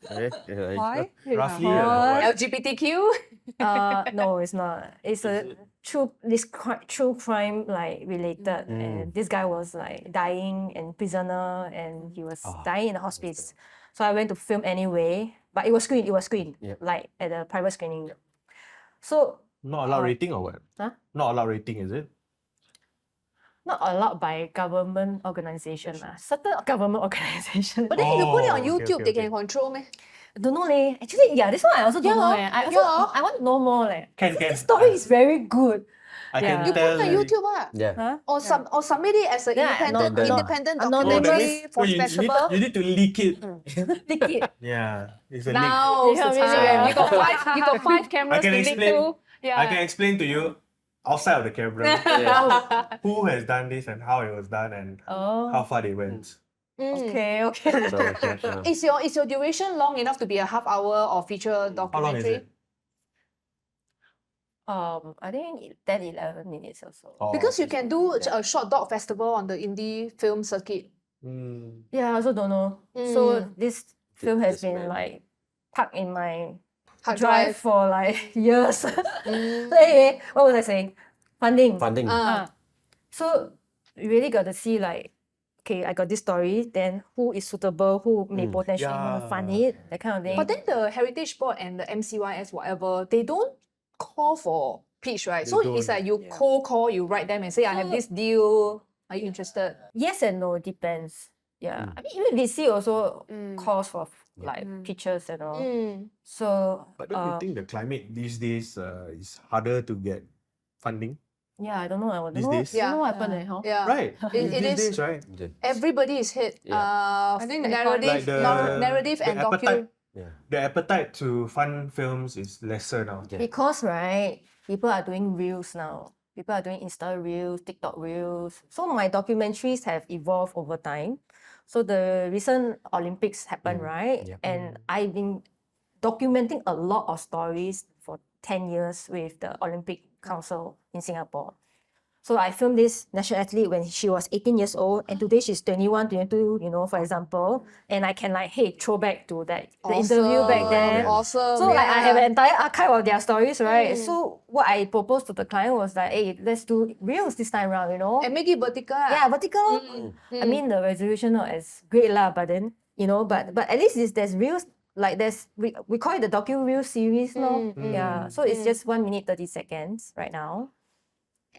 Why? Roughly, What? LGBTQ? No, it's not. It's a true crime like related, and this guy was like dying and prisoner, and he was dying in the hospice. So I went to film anyway, but it was screened. Yep. Like at a private screening. So not allowed rating or what? Huh? Not allowed rating, is it? not allowed by government organization certain government organization. But then if you put it on okay, YouTube, okay, they okay. can control me. Don't know leh. Actually, yeah, this one I also don't know Yeah, leh. I want to know more leh. Can. This story is very good. I Yeah. can You put tell. it on YouTube, Yeah. Huh? or submit it as an Yeah, independent Oh, that documentary means for you festival. need to leak it. Lick it. Yeah, it's a leak. Now's Yeah, the really, time. yeah. You got five cameras can to link explain. to. Yeah. I can explain to you outside of the camera who has done this and how it was done and how Oh, far they went. okay. So, Is your duration long enough to be a half hour or feature documentary? How long is it? I think 10, 11 minutes or so. Oh, Because you can do a short doc festival on the indie film circuit. Yeah, I also don't know. So this film has This been man. like parked in my Hard drive drive. for like years. So anyway, what was I saying? Funding. funding. So you really got to see like, okay, I got this story, then who is suitable, who may potentially want to fund it, that kind of thing. But then the Heritage Board and the MCYS, whatever, they don't call for pitch, right? So it's don't. like you cold call, you write them and say, I have this deal. Are you interested? Yes and no, depends. Yeah. I mean, even VC also calls for like pitches and all. So But don't you think the climate these days is harder to get funding? Yeah, I don't know. I don't These know. days? Don't know what happened. Huh? Yeah. Right. It These is. days, right? Everybody is hit. Yeah. I think the Narrative, narrative the and appetite, Yeah. the appetite to fund films is lesser now. Yeah. Because right, people are doing reels now. People are doing Insta reels, TikTok reels. So my documentaries have evolved over time. So the recent Olympics happened, right? Yep. And I've been documenting a lot of stories for 10 years with the Olympic Council in Singapore. So I filmed this national athlete when she was 18 years old, and today she's 21, 22, for example. And I can throw back to that the interview back then. Awesome. So I have an entire archive of their stories, right? So what I proposed to the client was that, hey, let's do reels this time around, And make it vertical. Yeah, vertical. I mean the resolution not as great lah, but then but at least there's reels. Like we call it the docu-reel series, no? Yeah. So it's just 1 minute 30 seconds right now.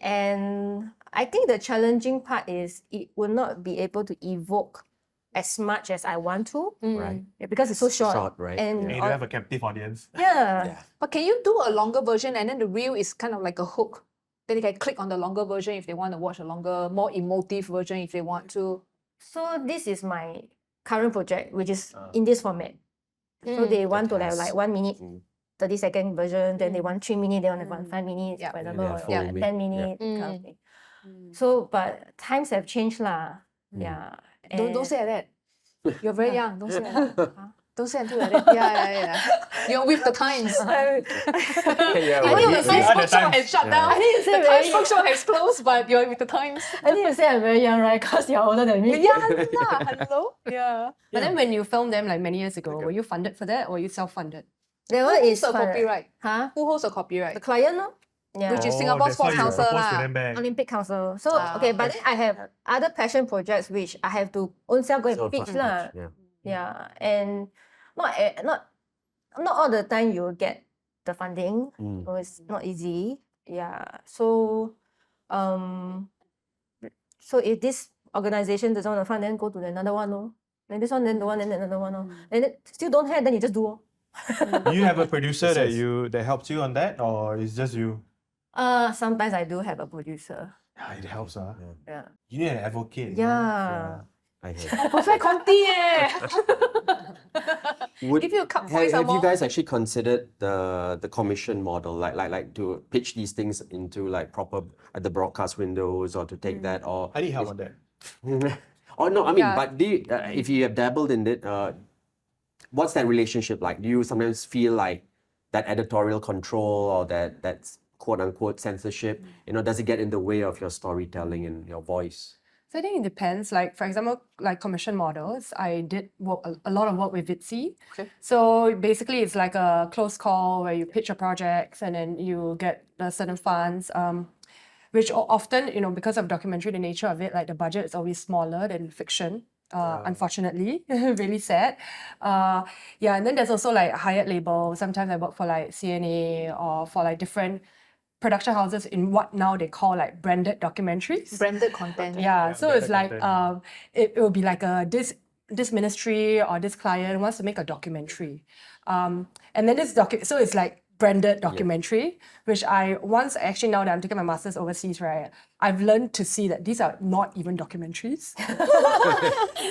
And I think the challenging part is it will not be able to evoke as much as I want to. Right. Yeah, because it's so short. Short, right? And And you don't have a captive audience. yeah. But can you do a longer version and then the reel is kind of like a hook? Then they can click on the longer version if they want to watch a longer, more emotive version if they want to. So this is my current project, which is in this format. So they want to have like 1 minute 30-second version, then they want 3 minutes, they want 5 minutes, Yeah. for Yeah, example, full width. 10 minutes kind of thing. So, but times have changed lah. Yeah. Don't say like that. You're very young. Don't say like that. Don't say until like that. Yeah. You're with the times. Yeah, I think the we are the Facebook show times. has shut down. I need to say The very, Facebook show has closed, but you're with the times. I need to say I'm very young, right? Because you're older than me. Yeah, hello. Yeah. But then when you filmed them like many years ago, were you funded for that or were you self-funded? That Who one holds is the fun. copyright? Huh? Who holds the copyright? The client, no? Yeah. Which is Singapore that's why Sports you Council propose to lah. them back. Olympic Council. So Ah, okay, but then I have other passion projects which I have to own self go and pitch Self-funded, lah. yeah. Yeah, and not all the time you will get the funding. So it's not easy. Yeah. So so if this organization doesn't want to fund, then go to another one, no. Then this one, then the one, then another one, no. And then still don't have, then you just do. Oh. Do you have a producer that Yes. that helps you on that, or it's just you? Sometimes I do have a producer. Yeah, it helps, Yeah. You need an advocate. Yeah. I heard. Perfect Conti Would, Give you a cup have, points some have you more. guys actually considered the commission model, like to pitch these things into like proper at the broadcast windows, or to take that, or I need help on that. or no? I mean, Yeah. but if you have dabbled in it, what's that relationship like? Do you sometimes feel like that editorial control or that's quote unquote censorship? Does it get in the way of your storytelling and your voice? So I think it depends. Like for example, like commission models, I did work a lot of work with Vitsi. Okay. So basically, it's like a close call where you pitch your projects and then you get certain funds. Which often, because of documentary, the nature of it, like the budget is always smaller than fiction. Unfortunately, really sad. Yeah, and then there's also like hired labels. Sometimes I work for like CNA or for like different production houses in what now they call like branded documentaries. Branded content. Yeah, so branded it's like content. it will be like this ministry or this client wants to make a documentary, and then so it's like branded documentary, which actually now that I'm taking my master's overseas, right, I've learned to see that these are not even documentaries.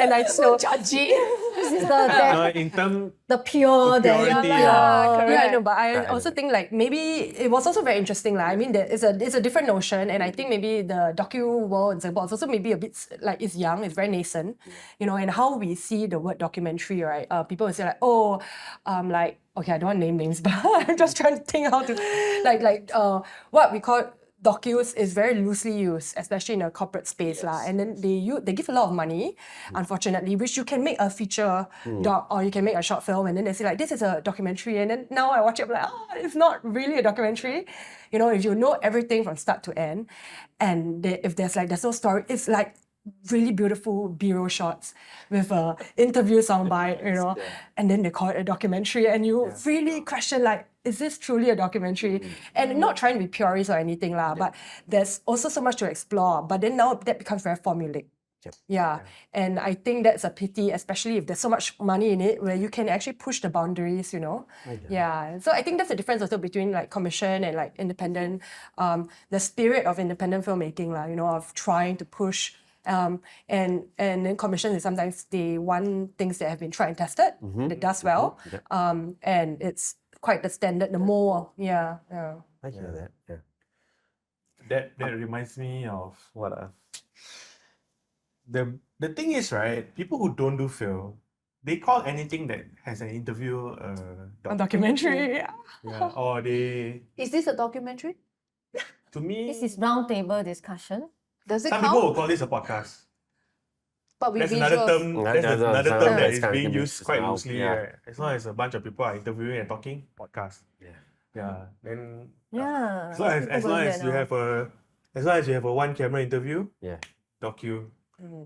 And I so Judgy. This is No, in terms the pure, the purity, yeah, no, but I also think like maybe it was also very interesting. Like, I mean, it's a different notion, and I think maybe the docu world in Singapore is also maybe a bit like it's young, it's very nascent, and how we see the word documentary, right? People will say like, oh, like okay, I don't want to name names, but I'm just trying to think how to like what we call docus is very loosely used, especially in a corporate space lah. And then they give a lot of money, unfortunately, which you can make a feature doc or you can make a short film, and then they say like this is a documentary, and then now I watch it, I'm like, it's not really a documentary. If you know everything from start to end, and if there's no story, it's like really beautiful B-roll shots with a interview soundbite, and then they call it a documentary, and you really question like, is this truly a documentary? And not trying to be purist or anything lah, but there's also so much to explore. But then now that becomes very formulaic. Yep. Yeah. And I think that's a pity, especially if there's so much money in it where you can actually push the boundaries, you know? Yeah. So I think that's the difference also between like commission and like independent, the spirit of independent filmmaking, lah, you know, of trying to push. And then commission is sometimes they want things that have been tried and tested, that does well. And it's quite the standard, the more, yeah. I hear that. Yeah. That reminds me of what the thing is, right, people who don't do film, they call anything that has an interview A documentary. Yeah. yeah, or they, Is this a documentary? to me, This is roundtable discussion. Does it some count? people will call this a podcast. But with That's another visuals. term. Yeah, That's that's another another term term that that's is kind of being been used used quite now, loosely. yeah. Right? As long as a bunch of people are interviewing and talking, podcast. Yeah. Yeah. Then Yeah. as long as, people as go long there as you now. have a one camera interview, Yeah. docu,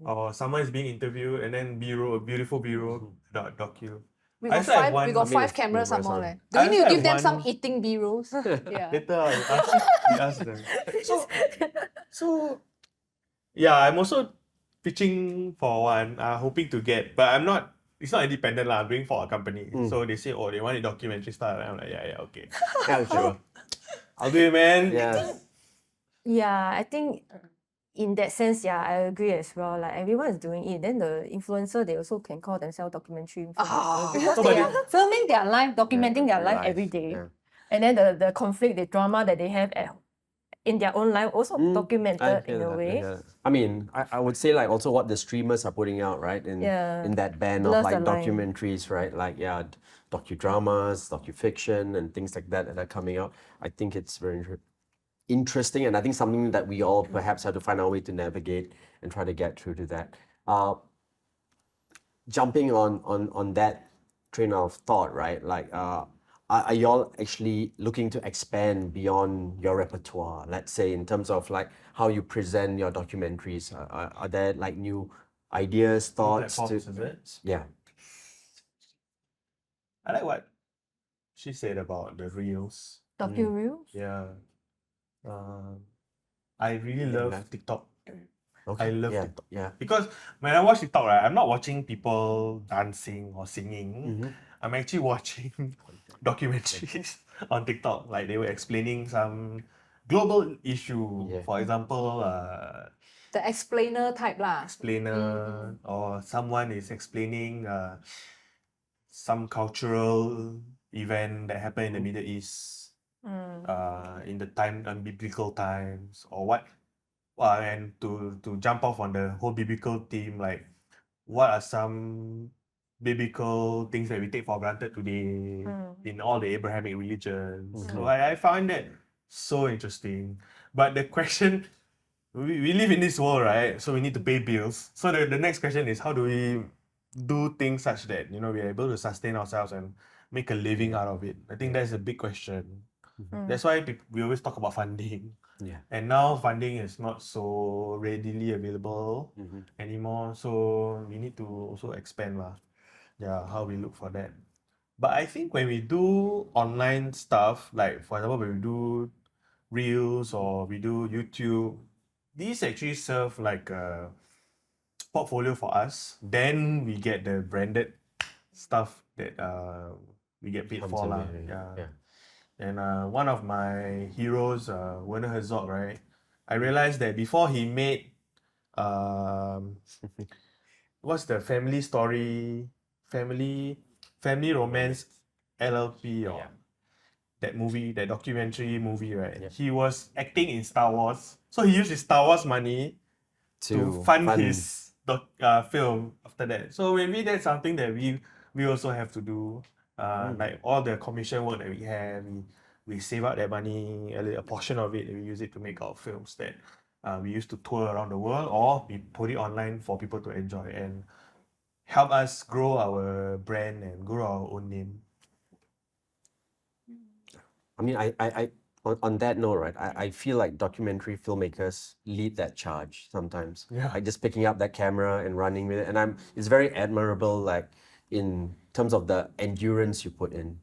or someone is being interviewed and then B-roll, a beautiful B-roll, docu. We I got also have five. one- We got I mean, five cameras cameras some more. on. Leh. Do I we need also to have give them some one- eating B-rolls? Yeah. Later, we ask them. So yeah, I'm also pitching for one, hoping to get, but I'm not. It's not independent lah. I'm doing for a company. So they say, oh, they want a documentary style. I'm like, yeah, okay, Yeah, sure. I'll do it, man. Yeah. Yeah, I think in that sense, yeah, I agree as well. Like everyone is doing it. Then the influencer, they also can call themselves documentary filmmakers because So, they but are filming their life, documenting their life every day. Yeah. And then the conflict, the drama that they have in their own life also I documented hear in a that, way. hear that. I mean, I would say like also what the streamers are putting out, right? Yeah. In that band of Blurs like the line. documentaries, right? Like docudramas, docufiction, and things like that are coming out. I think it's very interesting, and I think something that we all perhaps have to find our way to navigate and try to get through to that. Jumping on that train of thought, right? Like, are y'all actually looking to expand beyond your repertoire? Let's say in terms of like how you present your documentaries. Are there like new ideas, thoughts Platforms, to? is it? Yeah. I like what she said about the reels. Docu-reels? Yeah. I really love like- TikTok. Okay. I love yeah. TikTok. Yeah. Because when I watch TikTok, right, I'm not watching people dancing or singing. I'm actually watching documentaries on TikTok. Like they were explaining some global issue. Yeah. For example, The explainer type lah. explainer or someone is explaining some cultural event that happened in the Middle East in the biblical times or what. And to jump off on the whole biblical theme, like what are some biblical things that we take for granted today in all the Abrahamic religions? So I find that so interesting. But the question, we live in this world, right? So we need to pay bills. So the next question is, how do we do things such that, you know, we are able to sustain ourselves and make a living out of it? I think that's a big question. That's why we always talk about funding. Yeah. And now funding is not so readily available anymore. So we need to also expand how we look for that. But I think when we do online stuff, like for example, when we do Reels or we do YouTube, these actually serve like a portfolio for us. Then we get the branded stuff that we get paid Comes for in lah. there, Yeah. yeah. And one of my heroes, Werner Herzog, right? I realized that before he made what's the family story, family romance LLP or that movie, that documentary movie, right? Yeah. He was acting in Star Wars. So he used his Star Wars money to fund his film after that. So maybe that's something that we also have to do. Like all the commission work that we have, we save up that money, a portion of it, and we use it to make our films that we used to tour around the world, or we put it online for people to enjoy and help us grow our brand and grow our own name. I mean, I on that note, right, I feel like documentary filmmakers lead that charge sometimes. Yeah. Like just picking up that camera and running with it. And it's very admirable, like in terms of the endurance you put in,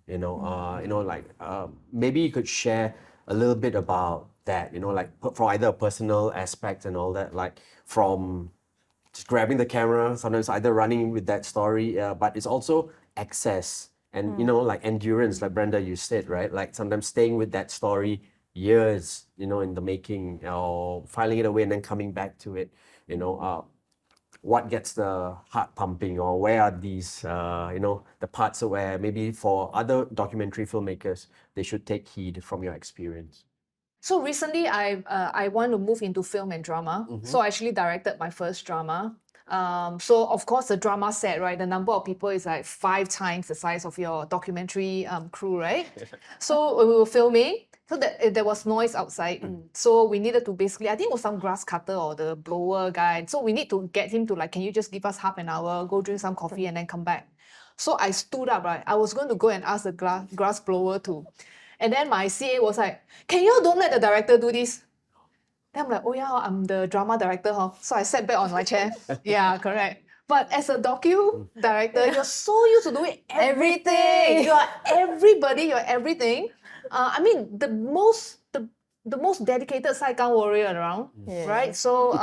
maybe you could share a little bit about that, like from either a personal aspect and all that, like from just grabbing the camera, sometimes either running with that story, but it's also access and like endurance, like Brenda, you said, right? Like sometimes staying with that story years, in the making, or filing it away and then coming back to it, what gets the heart pumping, or where are these, the parts where maybe for other documentary filmmakers, they should take heed from your experience. So recently, I want to move into film and drama. So I actually directed my first drama. So of course the drama set, right? The number of people is like 5 times the size of your documentary crew, right? So we were filming. So there was noise outside. So we needed to basically, I think it was some grass cutter or the blower guy. So we need to get him to like, can you just give us half an hour, go drink some coffee and then come back. So I stood up, right? I was going to go and ask the grass blower to. And then my CA was like, can you don't let the director do this? Then I'm like, oh yeah, I'm the drama director, huh? So I sat back on my chair. Yeah, correct. But as a docu director, you're so used to doing everything. You are everybody, you're everything. I mean, the most dedicated Saigon warrior around, right? So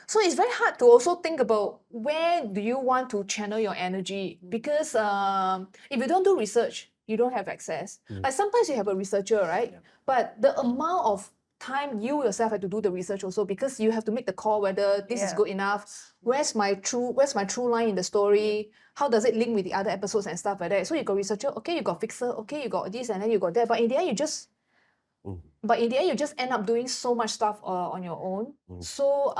so it's very hard to also think about where do you want to channel your energy, because if you don't do research, you don't have access. Like sometimes you have a researcher, right? But the amount of time you yourself have to do the research also, because you have to make the call whether this is good enough. Where's my true line in the story? How does it link with the other episodes and stuff like that? So you got researcher, okay, you got fixer, okay, you got this and then you got that. But in the end, you just end up doing so much stuff on your own. So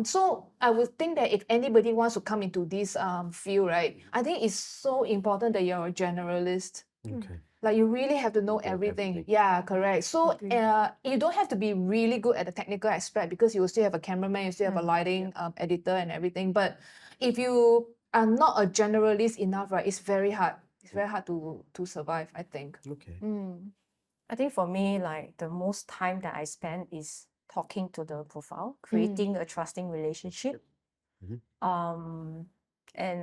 so I would think that if anybody wants to come into this field, right, I think it's so important that you're a generalist. Okay. Like you really have to know everything. Yeah, correct. So you don't have to be really good at the technical aspect, because you will still have a cameraman, you still have a lighting editor and everything. But if you are not a generalist enough, right, it's very hard. It's very hard to survive, I think. Okay. I think for me, like the most time that I spend is talking to the profile, creating a trusting relationship. And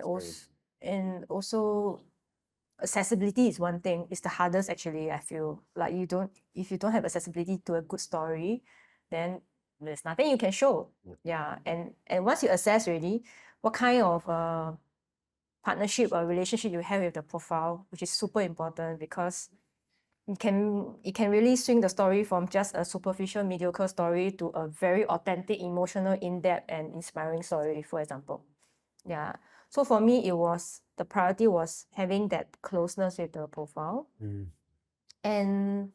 also accessibility is one thing. It's the hardest actually, I feel. Like if you don't have accessibility to a good story, then there's nothing you can show. Yeah. And once you assess really what kind of partnership or relationship you have with the profile, which is super important, because it can really swing the story from just a superficial, mediocre story to a very authentic, emotional, in-depth, and inspiring story, for example. Yeah. So for me, the priority was having that closeness with the profile. And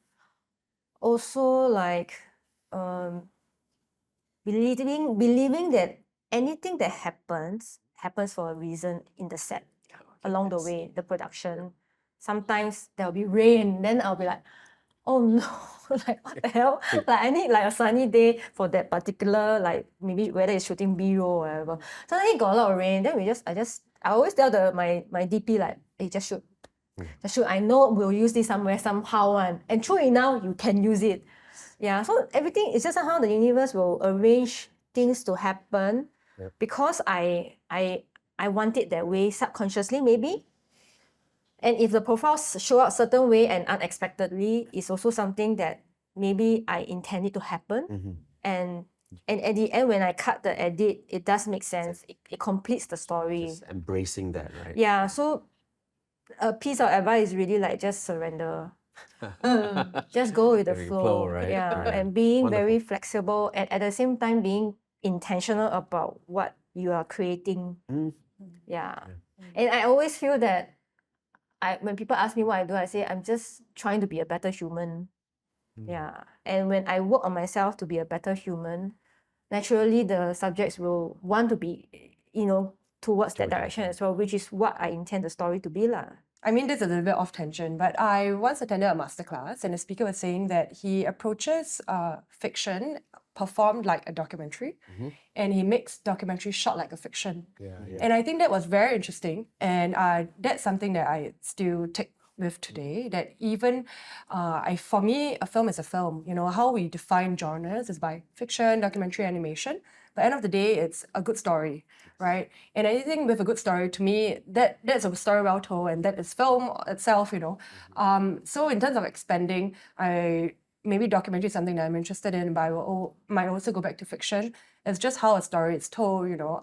also like believing that anything that happens for a reason in the set, along the way, the production. Sometimes there'll be rain, then I'll be like, oh no, like what the hell? Like I need like a sunny day for that particular, like maybe whether it's shooting B-roll or whatever. Suddenly it got a lot of rain, then I always tell my DP like, hey, just shoot. Just shoot. I know we'll use this somewhere, somehow, and true enough, you can use it. Yeah, so everything is just somehow the universe will arrange things to happen because I want it that way subconsciously maybe. And if the profiles show up certain way and unexpectedly, it's also something that maybe I intend it to happen. And at the end, when I cut the edit, it does make sense. It completes the story. Just embracing that, right? Yeah, so a piece of advice is really like just surrender. Just go with the flow. Right? Yeah, and being very flexible and at the same time being intentional about what you are creating. Yeah. And I always feel that when people ask me what I do, I say I'm just trying to be a better human. Yeah. And when I work on myself to be a better human, naturally the subjects will want to be, towards that direction as well, which is what I intend the story to be lah. I mean, this is a little bit off tangent, but I once attended a masterclass and the speaker was saying that he approaches fiction performed like a documentary and he makes documentary shot like a fiction. And I think that was very interesting, and that's something that I still take with today, that even for me, a film is a film. How we define genres is by fiction, documentary, animation. But at the end of the day, it's a good story, right? And anything with a good story, to me, that's a story well told, and that is film itself, So in terms of expanding, I maybe documentary is something that I'm interested in, but might also go back to fiction. It's just how a story is told, you know.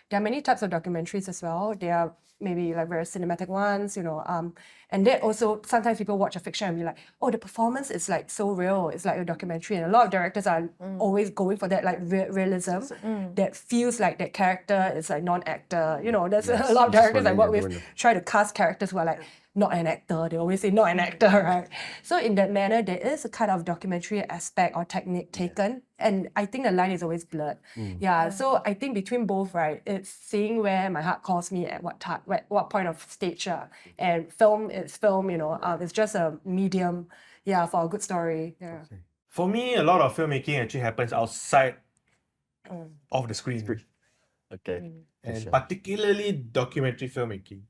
There are many types of documentaries as well. There are maybe like very cinematic ones, you know. And then also sometimes people watch a fiction and be like, oh, the performance is like so real. It's like a documentary. And a lot of directors are always going for that like realism that feels like that character is like non-actor. You know, there's Yes, a lot of you just directors I wanna- work yeah, with doing try to cast characters who are like not an actor. They always say not an actor, right? So in that manner, there is a kind of documentary aspect or technique taken, and I think the line is always blurred. Yeah. So I think between both, right, it's seeing where my heart calls me at what point of stage. And film is film. You know, it's just a medium. Yeah, for a good story. Yeah. For me, a lot of filmmaking actually happens outside of the screen, Okay. and sure. particularly documentary filmmaking.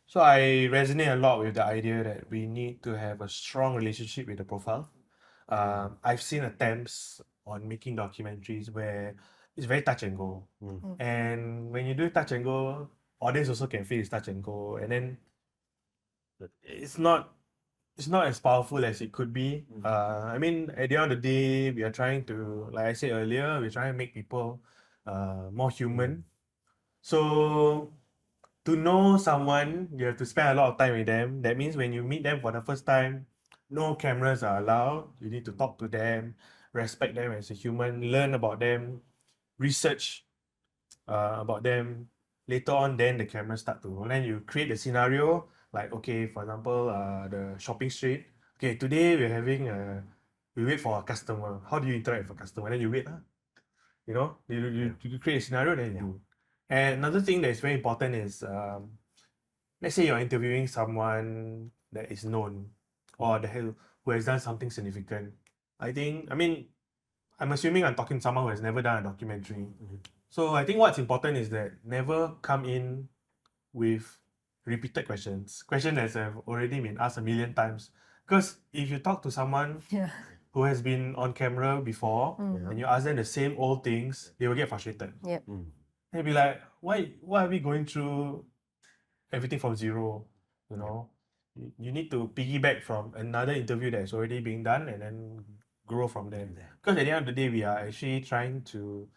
So I resonate a lot with the idea that we need to have a strong relationship with the profile. I've seen attempts on making documentaries where it's very touch and go, and when you do touch and go, audience also can feel it's touch and go, and then it's not as powerful as it could be. I mean, at the end of the day, we are trying to, like I said earlier, we're trying to make people more human. So to know someone, you have to spend a lot of time with them. That means when you meet them for the first time, no cameras are allowed. You need to talk to them, respect them as a human, learn about them, research about them. Later on, then the cameras start to roll. Then you create the scenario, like, okay, for example, the shopping street. Okay, today we're having we wait for a customer. How do you interact with a customer? Then you wait, you know, you create a scenario, then you do. And another thing that is very important is, let's say you're interviewing someone that is known or who has done something significant. I mean, I'm assuming I'm talking to someone who has never done a documentary. So I think what's important is that never come in with repeated questions that have already been asked a million times. Because if you talk to someone who has been on camera before and you ask them the same old things, they will get frustrated. Yep. They'll be like, why are we going through everything from zero? You know, you need to piggyback from another interview that's already being done and then grow from there. Because at the end of the day, we are actually trying to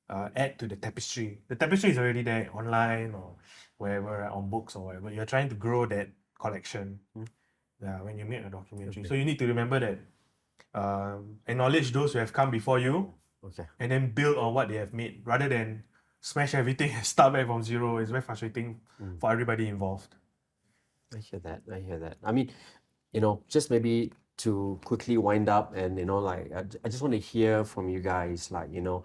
add to the tapestry. The tapestry is already there online or wherever, on books or whatever. You're trying to grow that collection when you make a documentary. So you need to remember that acknowledge those who have come before you and then build on what they have made rather than smash everything and start back from zero. It's very frustrating for everybody involved. I hear that. I mean, you know, just maybe to quickly wind up and, you know, like, I just want to hear from you guys, like, you know,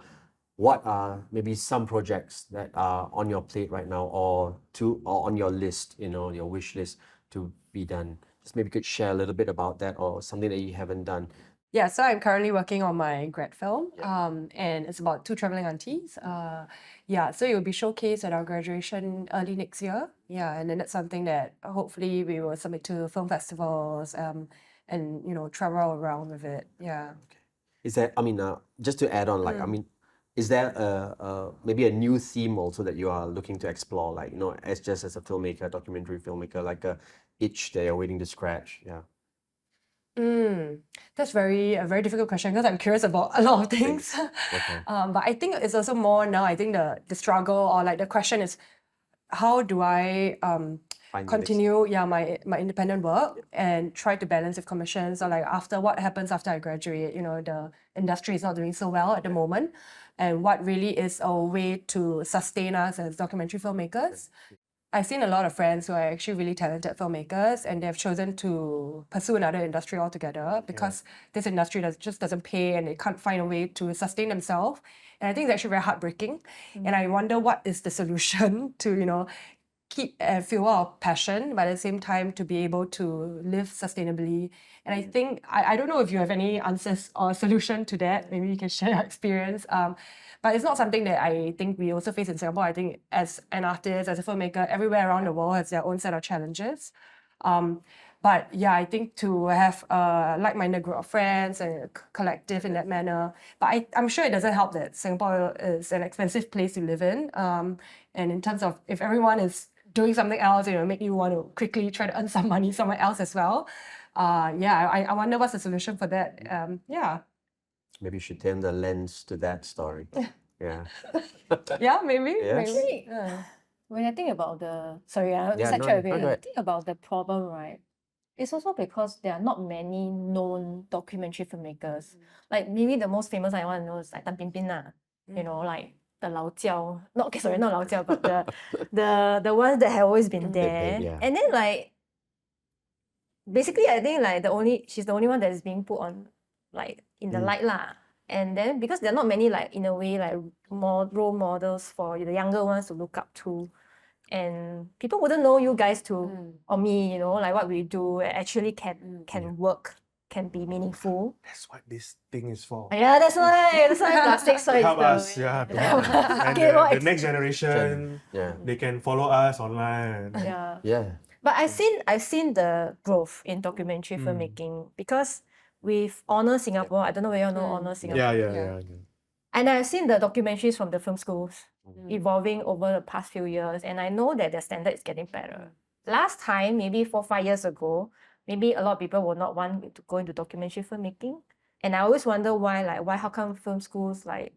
what are maybe some projects that are on your plate right now or on your list, you know, your wish list to be done? Just maybe you could share a little bit about that or something that you haven't done. Yeah, so I'm currently working on my grad film, and it's about two traveling aunties. So it will be showcased at our graduation early next year. Yeah, and then that's something that hopefully we will submit to film festivals, and you know, travel around with it. Yeah. Is there, I mean, just to add on, like, I mean, is there maybe a new theme also that you are looking to explore, like, you know, as a filmmaker, documentary filmmaker, like a itch that you're waiting to scratch? Yeah. That's a very difficult question because I'm curious about a lot of things. But I think it's also more now. I think the struggle or like the question is, how do I continue my independent work and try to balance with commissions, or like what happens after I graduate? You know, the industry is not doing so well at the moment, and what really is a way to sustain us as documentary filmmakers. I've seen a lot of friends who are actually really talented filmmakers and they've chosen to pursue another industry altogether because this industry just doesn't pay and they can't find a way to sustain themselves. And I think it's actually very heartbreaking. And I wonder what is the solution to, you know, keep and fuel our passion, but at the same time to be able to live sustainably. And I think, I don't know if you have any answers or solution to that. Maybe you can share your experience. But it's not something that I think we also face in Singapore. I think as an artist, as a filmmaker, everywhere around the world has their own set of challenges. But yeah, I think to have a like-minded group of friends and a collective in that manner. But I'm sure it doesn't help that Singapore is an expensive place to live in. And in terms of if everyone is doing something else, you know, make you want to quickly try to earn some money somewhere else as well. yeah, I wonder what's the solution for that. Yeah, Maybe you should turn the lens to that story. Yeah. yeah, maybe, Yes. maybe. When I think about the sorry, I Yeah, sidetrack a no, bit. go When I ahead. think about the problem, right? It's also because there are not many known documentary filmmakers. Like maybe the most famous I want to know is like Tan Bin Bin lah. You know, like the Lao Jiao. Not okay, sorry, not Lao Jiao, but the ones that have always been there. yeah. And then like basically I think like she's the only one that is being put on like in the light lah. And then because there are not many like in a way like more role models for the younger ones to look up to, and people wouldn't know you guys to or me, you know, like what we do actually can work, can be meaningful. That's what this thing is for. Yeah, that's why plastic so Help us, yeah, to help. And Okay, the next generation, Yeah. they can follow us online. yeah. Yeah. But I've seen the growth in documentary filmmaking because with Honor Singapore, I don't know whether you know Honor Singapore. Yeah. And I've seen the documentaries from the film schools evolving over the past few years, and I know that their standard is getting better. Last time, maybe 4-5 years ago, maybe a lot of people would not want to go into documentary filmmaking. And I always wonder why, how come film schools, like,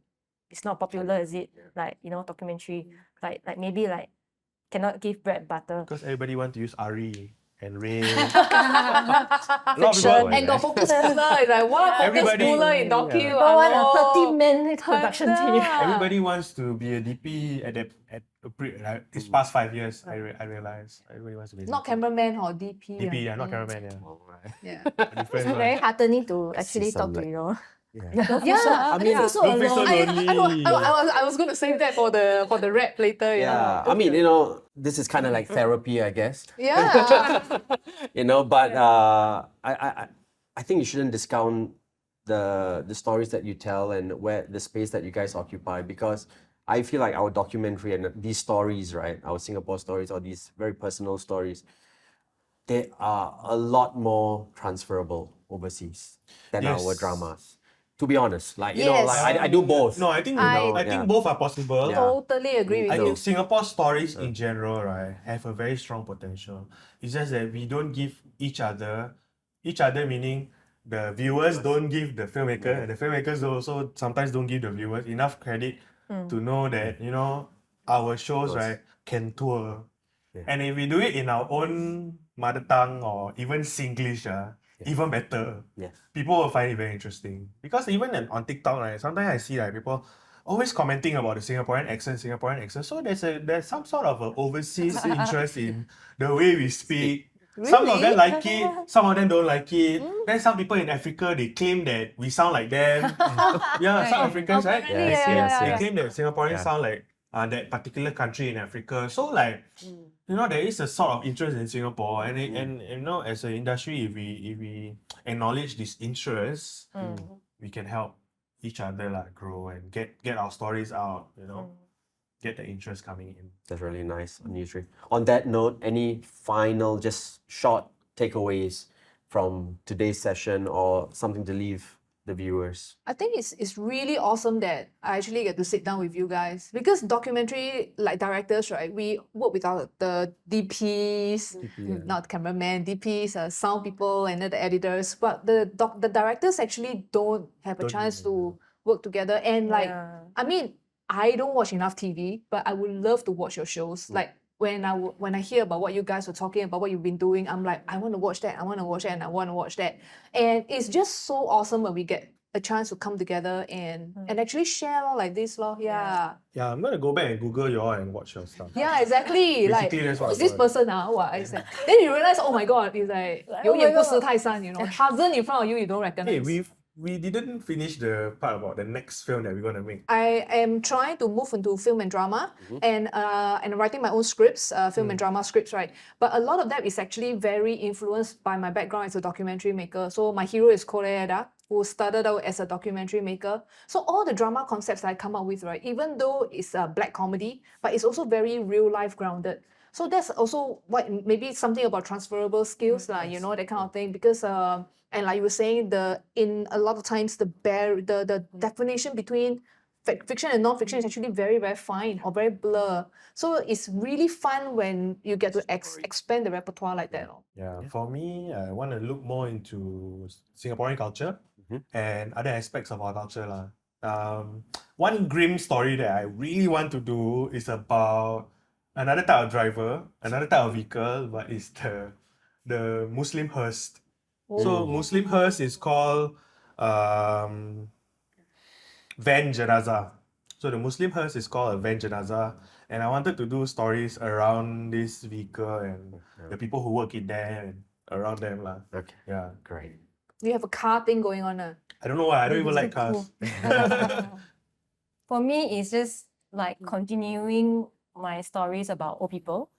it's not popular, is it? Like, you know, documentary, like maybe, like, cannot give bread butter. Because everybody want to use Ari and Ray. A lot of people, And got focus puller. It's like, what focus Everybody- puller in docu? yeah. But one Hello. 30-man production team. Yeah. everybody wants to be a DP like, these past 5 years. I realize everybody wants to be a Not DP. cameraman or DP. DP, yeah, not cameraman, yeah. Alright. Yeah. Different It's very one. heartening to I see actually some, talk to like- you. Yeah. Yeah. I mean, feel so Don't feel so alone. lonely. I was going to save that for the rap later. Yeah. I mean, this is kind of like therapy, I guess. Yeah. But I think you shouldn't discount the stories that you tell and where the space that you guys occupy, because I feel like our documentary and these stories, right, our Singapore stories or these very personal stories, they are a lot more transferable overseas than our Yes. dramas. To be honest, like Yes. like I do both. No, I think I- I think both are possible. Yeah. Totally agree with I you. think Singapore stories in general, right, have a very strong potential. It's just that we don't give each other meaning the viewers don't give the filmmaker, and the filmmakers also sometimes don't give the viewers enough credit to know that, our shows, right, can tour. Yeah. And if we do it in our own mother tongue or even Singlish, even better. Yes. People will find it very interesting. Because even on TikTok, right, sometimes I see like people always commenting about the Singaporean accent. So there's some sort of a overseas interest in the way we speak. Some of them like it, some of them don't like it. Then some people in Africa, they claim that we sound like them. Yeah, some Africans, right? really? Yes, Yeah, yes, yeah, They yes. claim that Singaporeans Yeah. sound like that particular country in Africa. So like, there is a sort of interest in Singapore, and as an industry, if we acknowledge this interest, we can help each other like grow and get our stories out. Get the interest coming in. That's really nice on Yusri. On that note, any final, just short takeaways from today's session or something to leave the viewers? I think it's really awesome that I actually get to sit down with you guys, because documentary like directors, right? We work with the DPs, not cameraman, DPs, sound people, and then the editors. But the directors actually don't have a chance to work together. And like, Yeah. I mean, I don't watch enough TV, but I would love to watch your shows. Like when I hear about what you guys were talking about, what you've been doing, I'm like, I want to watch that, I want to watch that, and I want to watch that. And it's just so awesome when we get a chance to come together and actually share like this, Yeah. Yeah, I'm gonna go back and Google you all and watch your stuff. Yeah, exactly. Like, Basically, that's what who's I'm this doing. person? What is that? Then you realize, oh my god, it's like oh 有眼 my 不 god. 识泰山, Tarzan in front of you, you don't recognize. Hey, we didn't finish the part about the next film that we're gonna make. I am trying to move into film and drama and writing my own scripts, film and drama scripts, right? But a lot of that is actually very influenced by my background as a documentary maker. So my hero is Koreeda, who started out as a documentary maker. So all the drama concepts I come up with, right, even though it's a black comedy, but it's also very real life grounded. So that's also what maybe something about transferable skills, that kind of thing. Because and like you were saying, in a lot of times the definition between fiction and non-fiction is actually very, very fine or very blur. So it's really fun when you get to expand the repertoire like that. Yeah, for me, I want to look more into Singaporean culture and other aspects of our culture lah. One grim story that I really want to do is about another type of driver, another type of vehicle, but it's the Muslim hearse. So Muslim hearse is called van jenazah. So the Muslim hearse is called a van jenazah, and I wanted to do stories around this vehicle and the people who work in there and around them lah. Okay, Yeah, great. You have a car thing going on. I don't know why I don't even like cars. For me, it's just like continuing my stories about old people.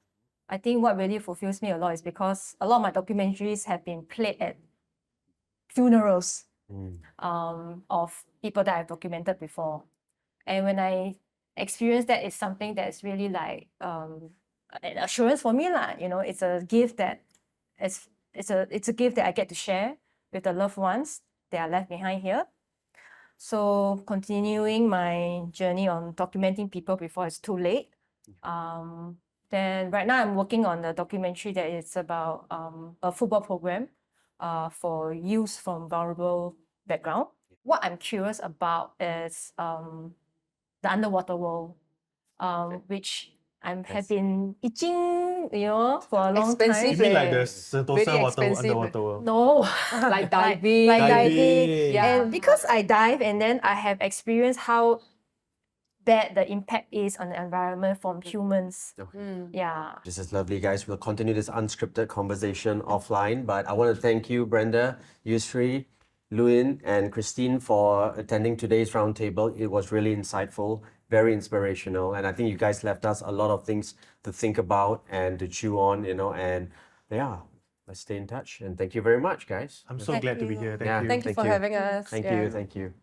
I think what really fulfills me a lot is because a lot of my documentaries have been played at funerals of people that I've documented before. And when I experience that, it's something that's really like an assurance for me lah. You know, it's a gift that it's a gift that I get to share with the loved ones that are left behind here. So continuing my journey on documenting people before it's too late. Then right now I'm working on a documentary that is about a football program for youth from vulnerable background. What I'm curious about is the underwater world, which have been itching, you know, for a long Expensive You mean like leh. the Sentosa Very expensive. underwater world? No, Like diving. like Diving. diving. Yeah. And because I dive and then I have experienced how bad the impact is on the environment from humans. Yeah. This is lovely, guys. We'll continue this unscripted conversation offline, but I want to thank you, Brenda, Yusri, Luin, and Christine for attending today's roundtable. It was really insightful, very inspirational, and I think you guys left us a lot of things to think about and to chew on, you know, and yeah, let's stay in touch. And thank you very much, guys. I'm so glad to be here. Thank Yeah. you. Thank you for having us. Thank Yeah. you, thank you.